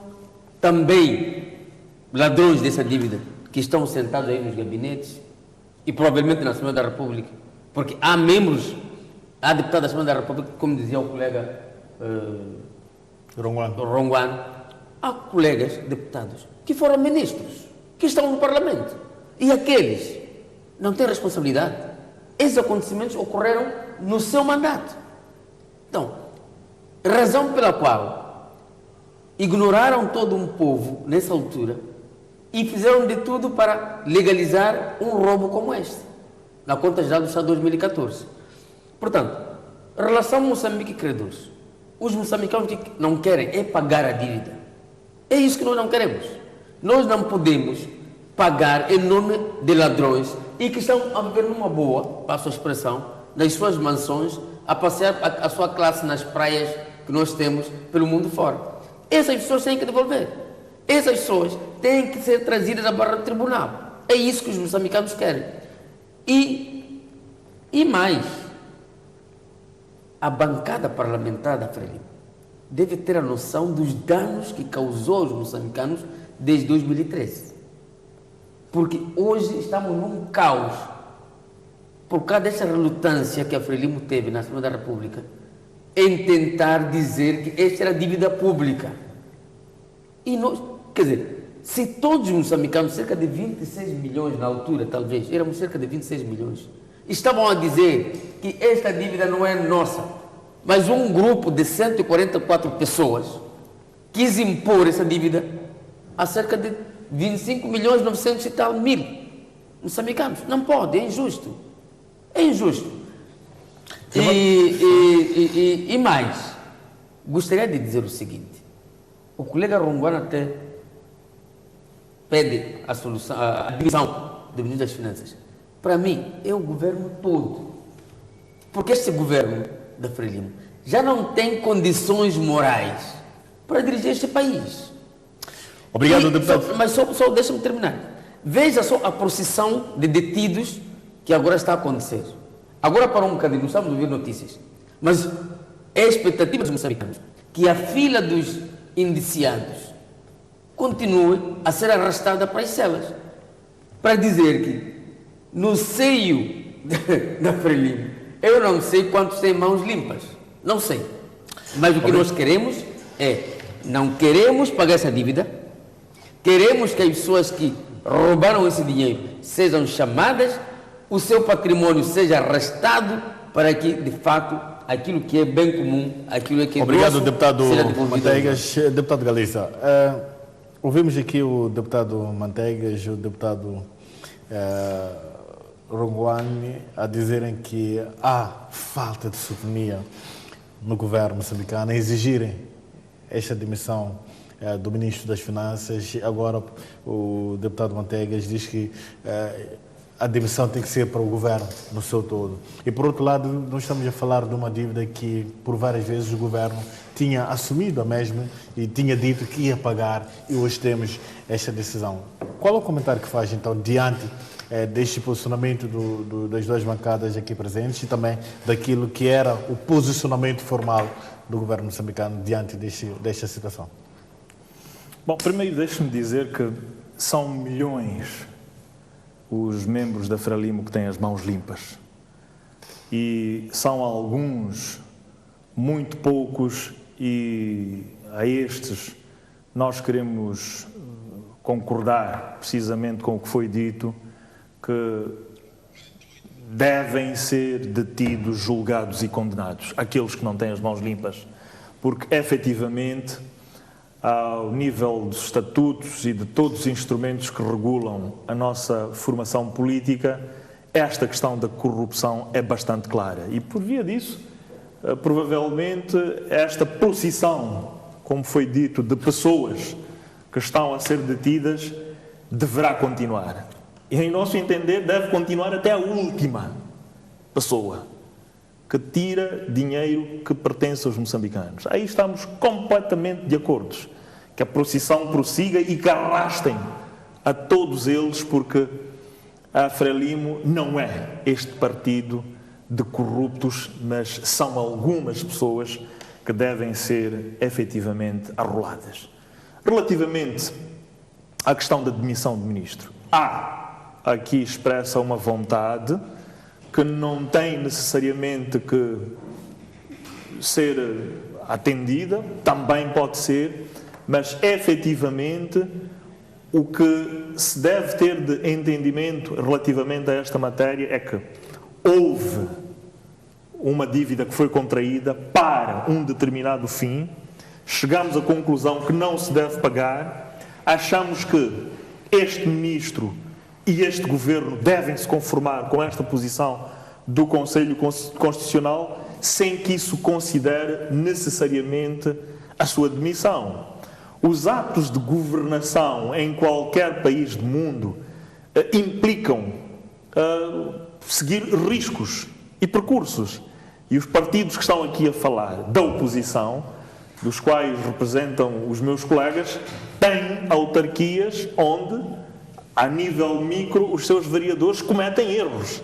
também ladrões dessa dívida, que estão sentados aí nos gabinetes e provavelmente na Assembleia da República? Porque há membros, há deputados da Assembleia da República, como dizia o colega Ronguan, há colegas deputados que foram ministros, que estão no Parlamento. E aqueles não têm responsabilidade. Esses acontecimentos ocorreram no seu mandato. Então, razão pela qual ignoraram todo um povo nessa altura e fizeram de tudo para legalizar um roubo como este, na conta geral do Estado de 2014. Portanto, em relação a Moçambique e credores, os moçambicanos não querem é pagar a dívida. É isso que nós não queremos. Nós não podemos pagar em nome de ladrões e que estão a viver numa boa, para a sua expressão, nas suas mansões, a passear a sua classe nas praias que nós temos pelo mundo fora. Essas pessoas têm que devolver. Essas pessoas têm que ser trazidas à barra do tribunal. É isso que os moçambicanos querem. E mais, a bancada parlamentar da Frelimo deve ter a noção dos danos que causou aos moçambicanos desde 2013. Porque hoje estamos num caos por causa dessa relutância que a Frelimo teve na Assembleia da República em tentar dizer que esta era dívida pública. E nós, quer dizer, se todos os moçambicanos, cerca de 26 milhões na altura, talvez, éramos cerca de 26 milhões, estavam a dizer que esta dívida não é nossa, mas um grupo de 144 pessoas quis impor essa dívida a cerca de 25 milhões 900 e tal mil moçambicanos. Não pode, é injusto. É injusto. E mais, gostaria de dizer o seguinte: o colega Ronguana até pede a solução, a divisão do Ministro das Finanças. Para mim, é o governo todo. Porque este governo da Frelimo já não tem condições morais para dirigir este país. Obrigado, deputado. Mas só deixa-me terminar. Veja só a procissão de detidos que agora está a acontecer. Agora parou um bocadinho, não estamos a ouvir notícias. Mas é a expectativa dos moçambicanos que a fila dos indiciados continue a ser arrastada para as celas. Para dizer que no seio da Frelimo, eu não sei quantos têm mãos limpas. Não sei. Mas o que nós queremos não queremos pagar essa dívida, queremos que as pessoas que roubaram esse dinheiro sejam chamadas, o seu patrimônio seja arrastado para que, de fato, aquilo que é bem comum, aquilo que é Obrigado, nosso, deputado seja devolvido. Manteigas. Deputado Galiza, ouvimos aqui o deputado Manteigas, o deputado Rongoane a dizerem que há falta de soberania no governo moçambicano, a exigirem esta demissão do Ministro das Finanças. Agora o deputado Manteigas diz que a demissão tem que ser para o governo no seu todo. E por outro lado, nós estamos a falar de uma dívida que por várias vezes o governo tinha assumido a mesma e tinha dito que ia pagar, e hoje temos esta decisão. Qual é o comentário que faz então diante deste posicionamento das duas bancadas aqui presentes e também daquilo que era o posicionamento formal do governo moçambicano diante desta situação? Bom, primeiro deixe-me dizer que são milhões os membros da Frelimo que têm as mãos limpas. E são alguns, muito poucos, e a estes nós queremos concordar precisamente com o que foi dito, que devem ser detidos, julgados e condenados, aqueles que não têm as mãos limpas, porque efetivamente, ao nível dos estatutos e de todos os instrumentos que regulam a nossa formação política, esta questão da corrupção é bastante clara. E por via disso, provavelmente, esta procissão, como foi dito, de pessoas que estão a ser detidas, deverá continuar. E, em nosso entender, deve continuar até a última pessoa que tira dinheiro que pertence aos moçambicanos. Aí estamos completamente de acordo. Que a procissão prossiga e que arrastem a todos eles, porque a Frelimo não é este partido de corruptos, mas são algumas pessoas que devem ser efetivamente arroladas. Relativamente à questão da demissão do ministro, aqui expressa uma vontade que não tem necessariamente que ser atendida, também pode ser, mas efetivamente o que se deve ter de entendimento relativamente a esta matéria é que houve uma dívida que foi contraída para um determinado fim, chegamos à conclusão que não se deve pagar, achamos que este ministro e este governo devem se conformar com esta posição do Conselho Constitucional sem que isso considere necessariamente a sua demissão. Os atos de governação em qualquer país do mundo implicam seguir riscos e percursos. E os partidos que estão aqui a falar da oposição, dos quais representam os meus colegas, têm autarquias onde, a nível micro, os seus vereadores cometem erros.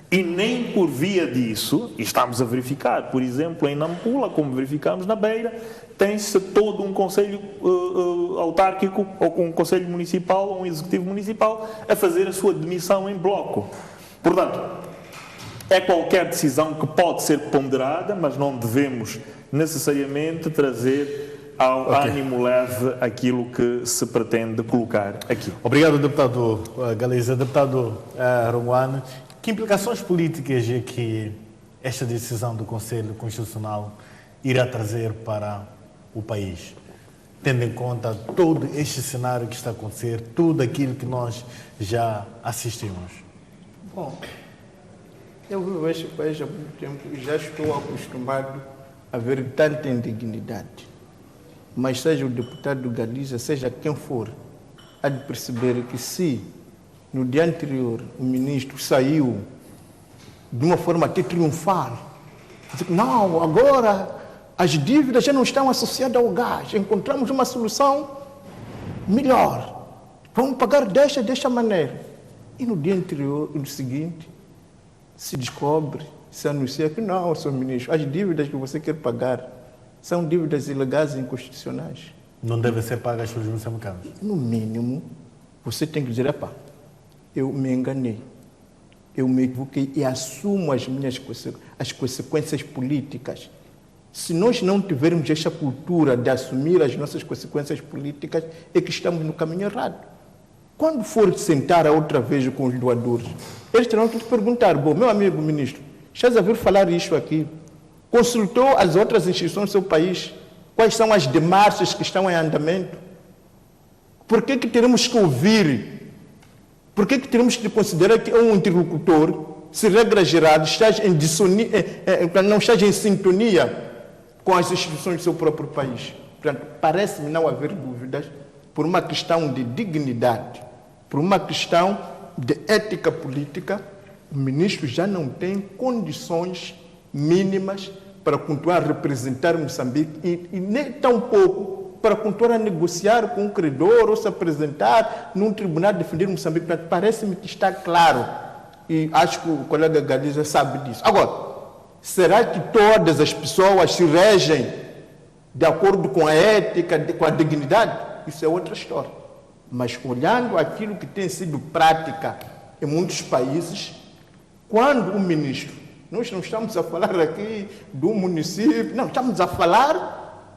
E nem por via disso, e estamos a verificar, por exemplo, em Nampula, como verificamos na Beira, tem-se todo um conselho autárquico, ou um conselho municipal, ou um executivo municipal, a fazer a sua demissão em bloco. Portanto, é qualquer decisão que pode ser ponderada, mas não devemos necessariamente trazer ao ânimo leve aquilo que se pretende colocar aqui. Obrigado, deputado Galiza. Deputado Rongoane, que implicações políticas é que esta decisão do Conselho Constitucional irá trazer para o país, tendo em conta todo este cenário que está a acontecer, tudo aquilo que nós já assistimos? Bom, eu vivo este país há muito tempo e já estou acostumado a ver tanta indignidade. Mas seja o deputado Galiza, seja quem for, há de perceber que se no dia anterior o ministro saiu de uma forma até triunfal, não, agora as dívidas já não estão associadas ao gás, encontramos uma solução melhor. Vamos pagar desta maneira. E no dia anterior, no seguinte, se descobre, se anuncia que não, senhor ministro, as dívidas que você quer pagar são dívidas ilegais e inconstitucionais. Não devem ser pagas pelos moçambicanos. No mínimo, você tem que dizer, epá, eu me enganei, eu me equivoquei e assumo as consequências políticas. Se nós não tivermos esta cultura de assumir as nossas consequências políticas, é que estamos no caminho errado. Quando for sentar outra vez com os doadores, eles terão que te perguntar, bom, meu amigo ministro, estás a ver falar isto aqui? Consultou as outras instituições do seu país? Quais são as demarches que estão em andamento? Por que teremos que ouvir? Por que teremos que considerar que um interlocutor, se regra geral, não esteja em sintonia com as instituições do seu próprio país? Portanto, parece-me não haver dúvidas, por uma questão de dignidade, por uma questão de ética política, o ministro já não tem condições mínimas para continuar a representar Moçambique e nem tão pouco para continuar a negociar com um credor ou se apresentar num tribunal de defender Moçambique. Parece-me que está claro e acho que o colega Galiza sabe disso. Agora, será que todas as pessoas se regem de acordo com a ética, com a dignidade? Isso é outra história. Mas olhando aquilo que tem sido prática em muitos países, quando o ministro, nós não estamos a falar aqui do município, não, estamos a falar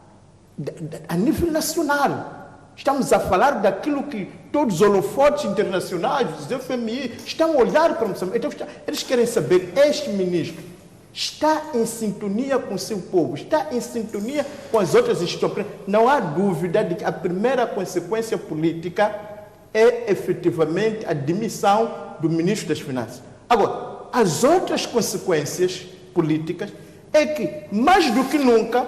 a nível nacional. Estamos a falar daquilo que todos os holofotes internacionais, os FMI, estão a olhar para Moçambique. Então, eles querem saber, este ministro está em sintonia com o seu povo, está em sintonia com as outras instituições. Não há dúvida de que a primeira consequência política é efetivamente a demissão do ministro das Finanças. Agora, as outras consequências políticas é que, mais do que nunca,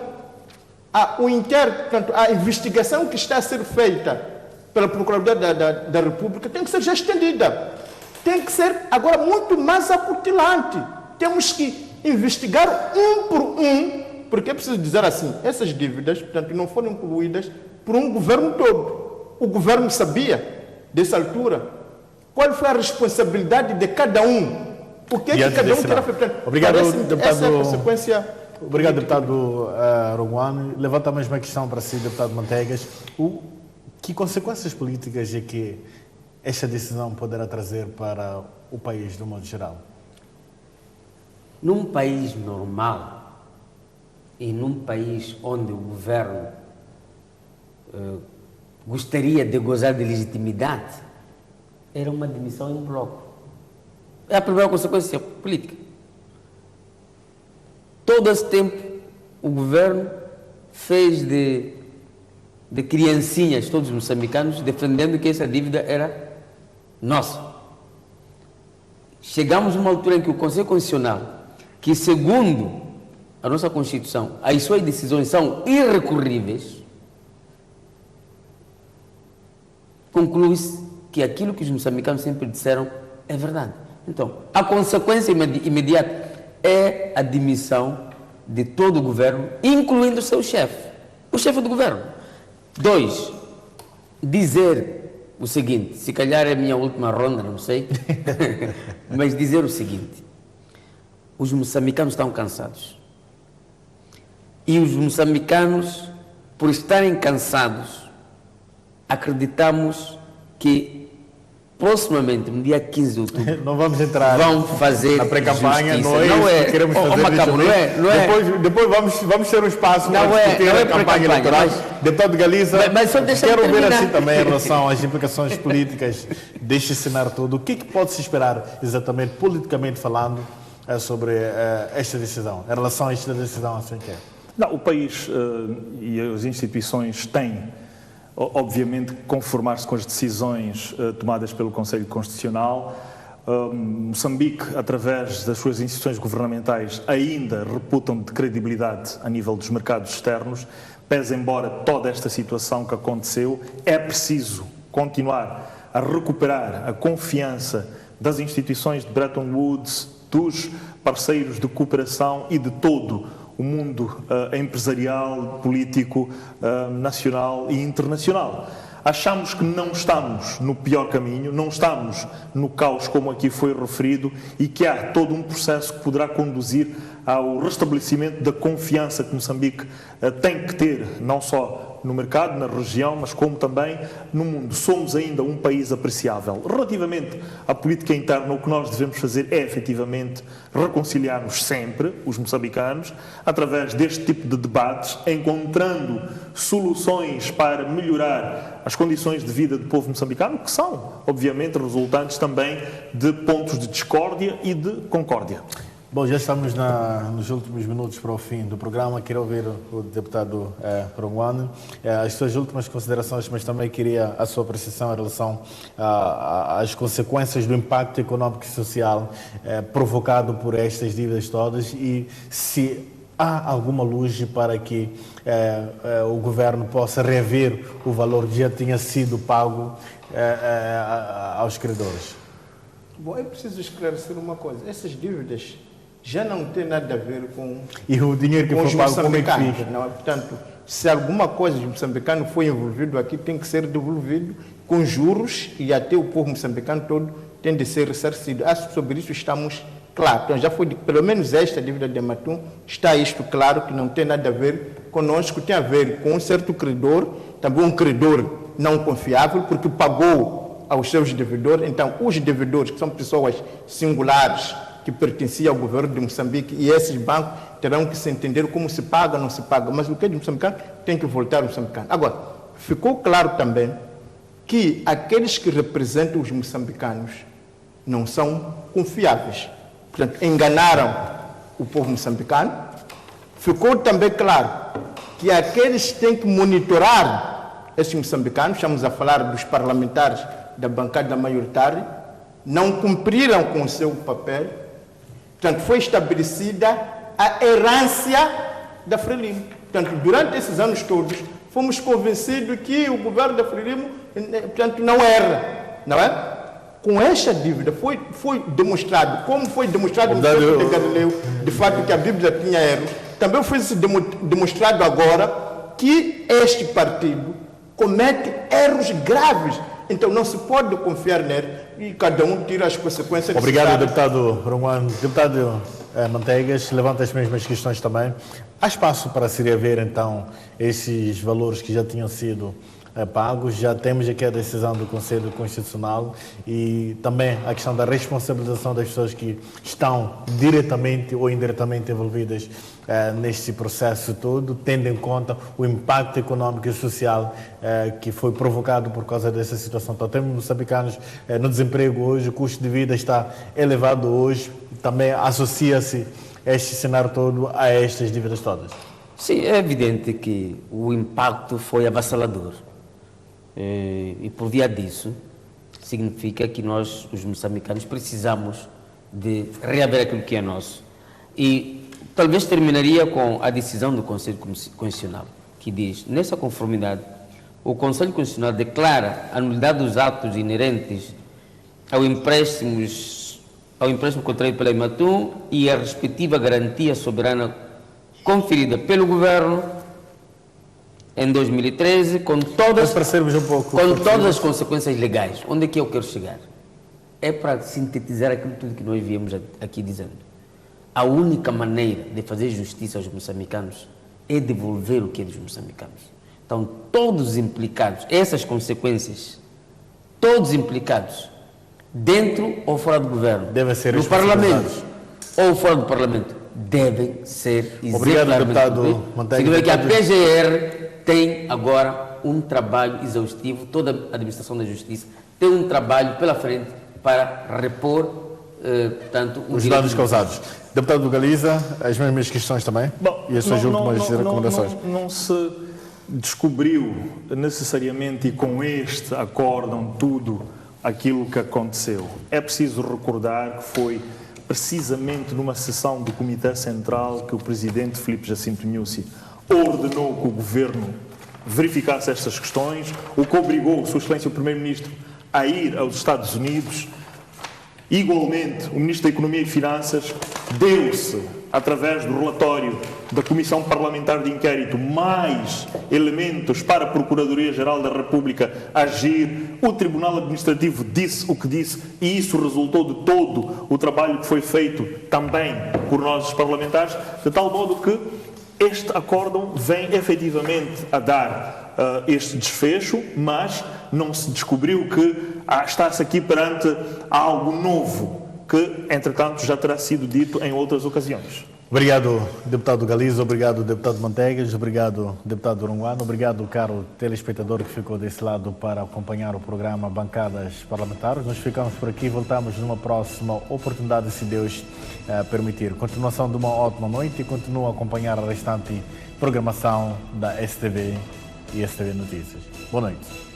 a investigação que está a ser feita pela Procuradoria da República tem que ser já estendida. Tem que ser agora muito mais acutilante. Temos que investigar um por um, porque é preciso dizer assim, essas dívidas, portanto, não foram incluídas por um governo todo. O governo sabia, dessa altura, qual foi a responsabilidade de cada um. O que é que cada um quer fazer. Obrigado, deputado. Essa é a consequência. Obrigado, deputado Roguano. Levanta a mesma questão para si, deputado Manteigas. Que consequências políticas é que esta decisão poderá trazer para o país, de um modo geral? Num país normal e num país onde o governo gostaria de gozar de legitimidade, era uma demissão em bloco. É a primeira consequência política. Todo esse tempo, o governo fez de criancinhas, todos os moçambicanos, defendendo que essa dívida era nossa. Chegamos a uma altura em que o Conselho Constitucional, que segundo a nossa Constituição, as suas decisões são irrecorríveis, conclui-se que aquilo que os moçambicanos sempre disseram é verdade. Então, a consequência imediata é a demissão de todo o governo, incluindo o seu chefe, o chefe do governo. 2, dizer o seguinte, se calhar é a minha última ronda, não sei, mas dizer o seguinte: os moçambicanos estão cansados. E os moçambicanos, por estarem cansados, acreditamos que proximamente, no dia 15 de outubro, não vamos entrar vão fazer na pré-campanha, justiça. não é queremos fazer. Não é. Depois vamos ter um espaço não para discutir não a campanha eleitoral. Deputado Galiza, mas só quero ver terminar. assim também em relação às implicações políticas deste cenário todo. O que pode se esperar, exatamente, politicamente falando, sobre esta decisão, em relação a esta decisão, assim que é? Não, o país e as instituições têm, obviamente, conformar-se com as decisões tomadas pelo Conselho Constitucional. Moçambique, através das suas instituições governamentais, ainda reputam de credibilidade a nível dos mercados externos. Pese embora toda esta situação que aconteceu, é preciso continuar a recuperar a confiança das instituições de Bretton Woods, dos parceiros de cooperação e de todo o mundo empresarial, político, nacional e internacional. achamos que não estamos no pior caminho, não estamos no caos como aqui foi referido e que há todo um processo que poderá conduzir ao restabelecimento da confiança que Moçambique tem que ter, não só no mercado, na região, mas como também no mundo. Somos ainda um país apreciável. Relativamente à política interna, o que nós devemos fazer é, efetivamente, reconciliar-nos sempre, os moçambicanos, através deste tipo de debates, encontrando soluções para melhorar as condições de vida do povo moçambicano, que são, obviamente, resultantes também de pontos de discórdia e de concórdia. Bom, já estamos nos últimos minutos para o fim do programa. Queria ouvir o deputado Ronguane, as suas últimas considerações, mas também queria a sua apreciação em relação às consequências do impacto econômico e social provocado por estas dívidas todas e se há alguma luz para que o governo possa rever o valor que já tinha sido pago aos credores. Bom, é preciso esclarecer uma coisa. Essas dívidas já não tem nada a ver com, e o dinheiro que com os foi pago, como é que moçambicanos. fica? Não é? Portanto, se alguma coisa de moçambicano foi envolvido aqui, tem que ser devolvido com juros e até o povo moçambicano todo tem de ser ressarcido. Sobre isso estamos claros. Então, já foi, pelo menos esta dívida de Amatum, está isto claro, que não tem nada a ver conosco, tem a ver com um certo credor, também um credor não confiável, porque pagou aos seus devedores. Então, os devedores, que são pessoas singulares, que pertenciam ao governo de Moçambique, e esses bancos terão que se entender como se paga ou não se paga. Mas o que é de moçambicano tem que voltar ao moçambicano. Agora, ficou claro também que aqueles que representam os moçambicanos não são confiáveis. Portanto, enganaram o povo moçambicano. Ficou também claro que aqueles que têm que monitorar esses moçambicanos, estamos a falar dos parlamentares da bancada maioritária, não cumpriram com o seu papel. Portanto, foi estabelecida a errância da Frelimo. Portanto, durante esses anos todos, fomos convencidos que o governo da Frelimo, portanto, não erra, não é? Com esta dívida foi demonstrado, como foi demonstrado no tempo de Galileu, de fato que a Bíblia tinha erro, também foi demonstrado agora que este partido comete erros graves. Então não se pode confiar nele e cada um tira as consequências. Obrigado, deputado Ronguane. Deputado Manteigas, levanta as mesmas questões também. Há espaço para se rever então esses valores que já tinham sido pagos? Já temos aqui a decisão do Conselho Constitucional e também a questão da responsabilização das pessoas que estão diretamente ou indiretamente envolvidas neste processo todo, tendo em conta o impacto econômico e social que foi provocado por causa dessa situação. Então, temos moçambicanos no desemprego hoje, o custo de vida está elevado hoje, também associa-se este cenário todo a estas dívidas todas. Sim, é evidente que o impacto foi avassalador. E por via disso, significa que nós, os moçambicanos, precisamos de reaver aquilo que é nosso. E talvez terminaria com a decisão do Conselho Constitucional, que diz, nessa conformidade, o Conselho Constitucional declara a nulidade dos atos inerentes ao empréstimo contraído pela Amatum e a respectiva garantia soberana conferida pelo Governo em 2013, com todas as consequências legais. Onde é que eu quero chegar? É para sintetizar aquilo tudo que nós viemos aqui dizendo. A única maneira de fazer justiça aos moçambicanos é devolver o que é dos moçambicanos. Então, todos os implicados, essas consequências, todos implicados, dentro ou fora do governo, devem ser no Parlamento ou fora do Parlamento, devem ser exemplarmente. Significa que a PGR tem agora um trabalho exaustivo, toda a administração da justiça tem um trabalho pela frente para repor, portanto, os danos causados. Deputado Galiza, as mesmas questões também? Bom, e as suas últimas recomendações? Não se descobriu necessariamente e com este acórdão tudo aquilo que aconteceu. É preciso recordar que foi precisamente numa sessão do Comitê Central que o presidente Filipe Jacinto Nyusi ordenou que o governo verificasse estas questões, o que obrigou Sua Excelência o Primeiro-Ministro a ir aos Estados Unidos. Igualmente, o Ministro da Economia e Finanças deu-se através do relatório da Comissão Parlamentar de Inquérito, mais elementos para a Procuradoria-Geral da República agir. O Tribunal Administrativo disse o que disse e isso resultou de todo o trabalho que foi feito também por nós, os parlamentares, de tal modo que este acórdão vem efetivamente a dar este desfecho, mas não se descobriu que está-se aqui perante algo novo, que, entretanto, já terá sido dito em outras ocasiões. Obrigado, deputado Galiza, obrigado, deputado Mantegas, obrigado, deputado Uranguano, obrigado, caro telespectador que ficou desse lado para acompanhar o programa Bancadas Parlamentares. Nós ficamos por aqui, voltamos numa próxima oportunidade, se Deus permitir. Continuação de uma ótima noite e continua a acompanhar a restante programação da STV e STV Notícias. Boa noite.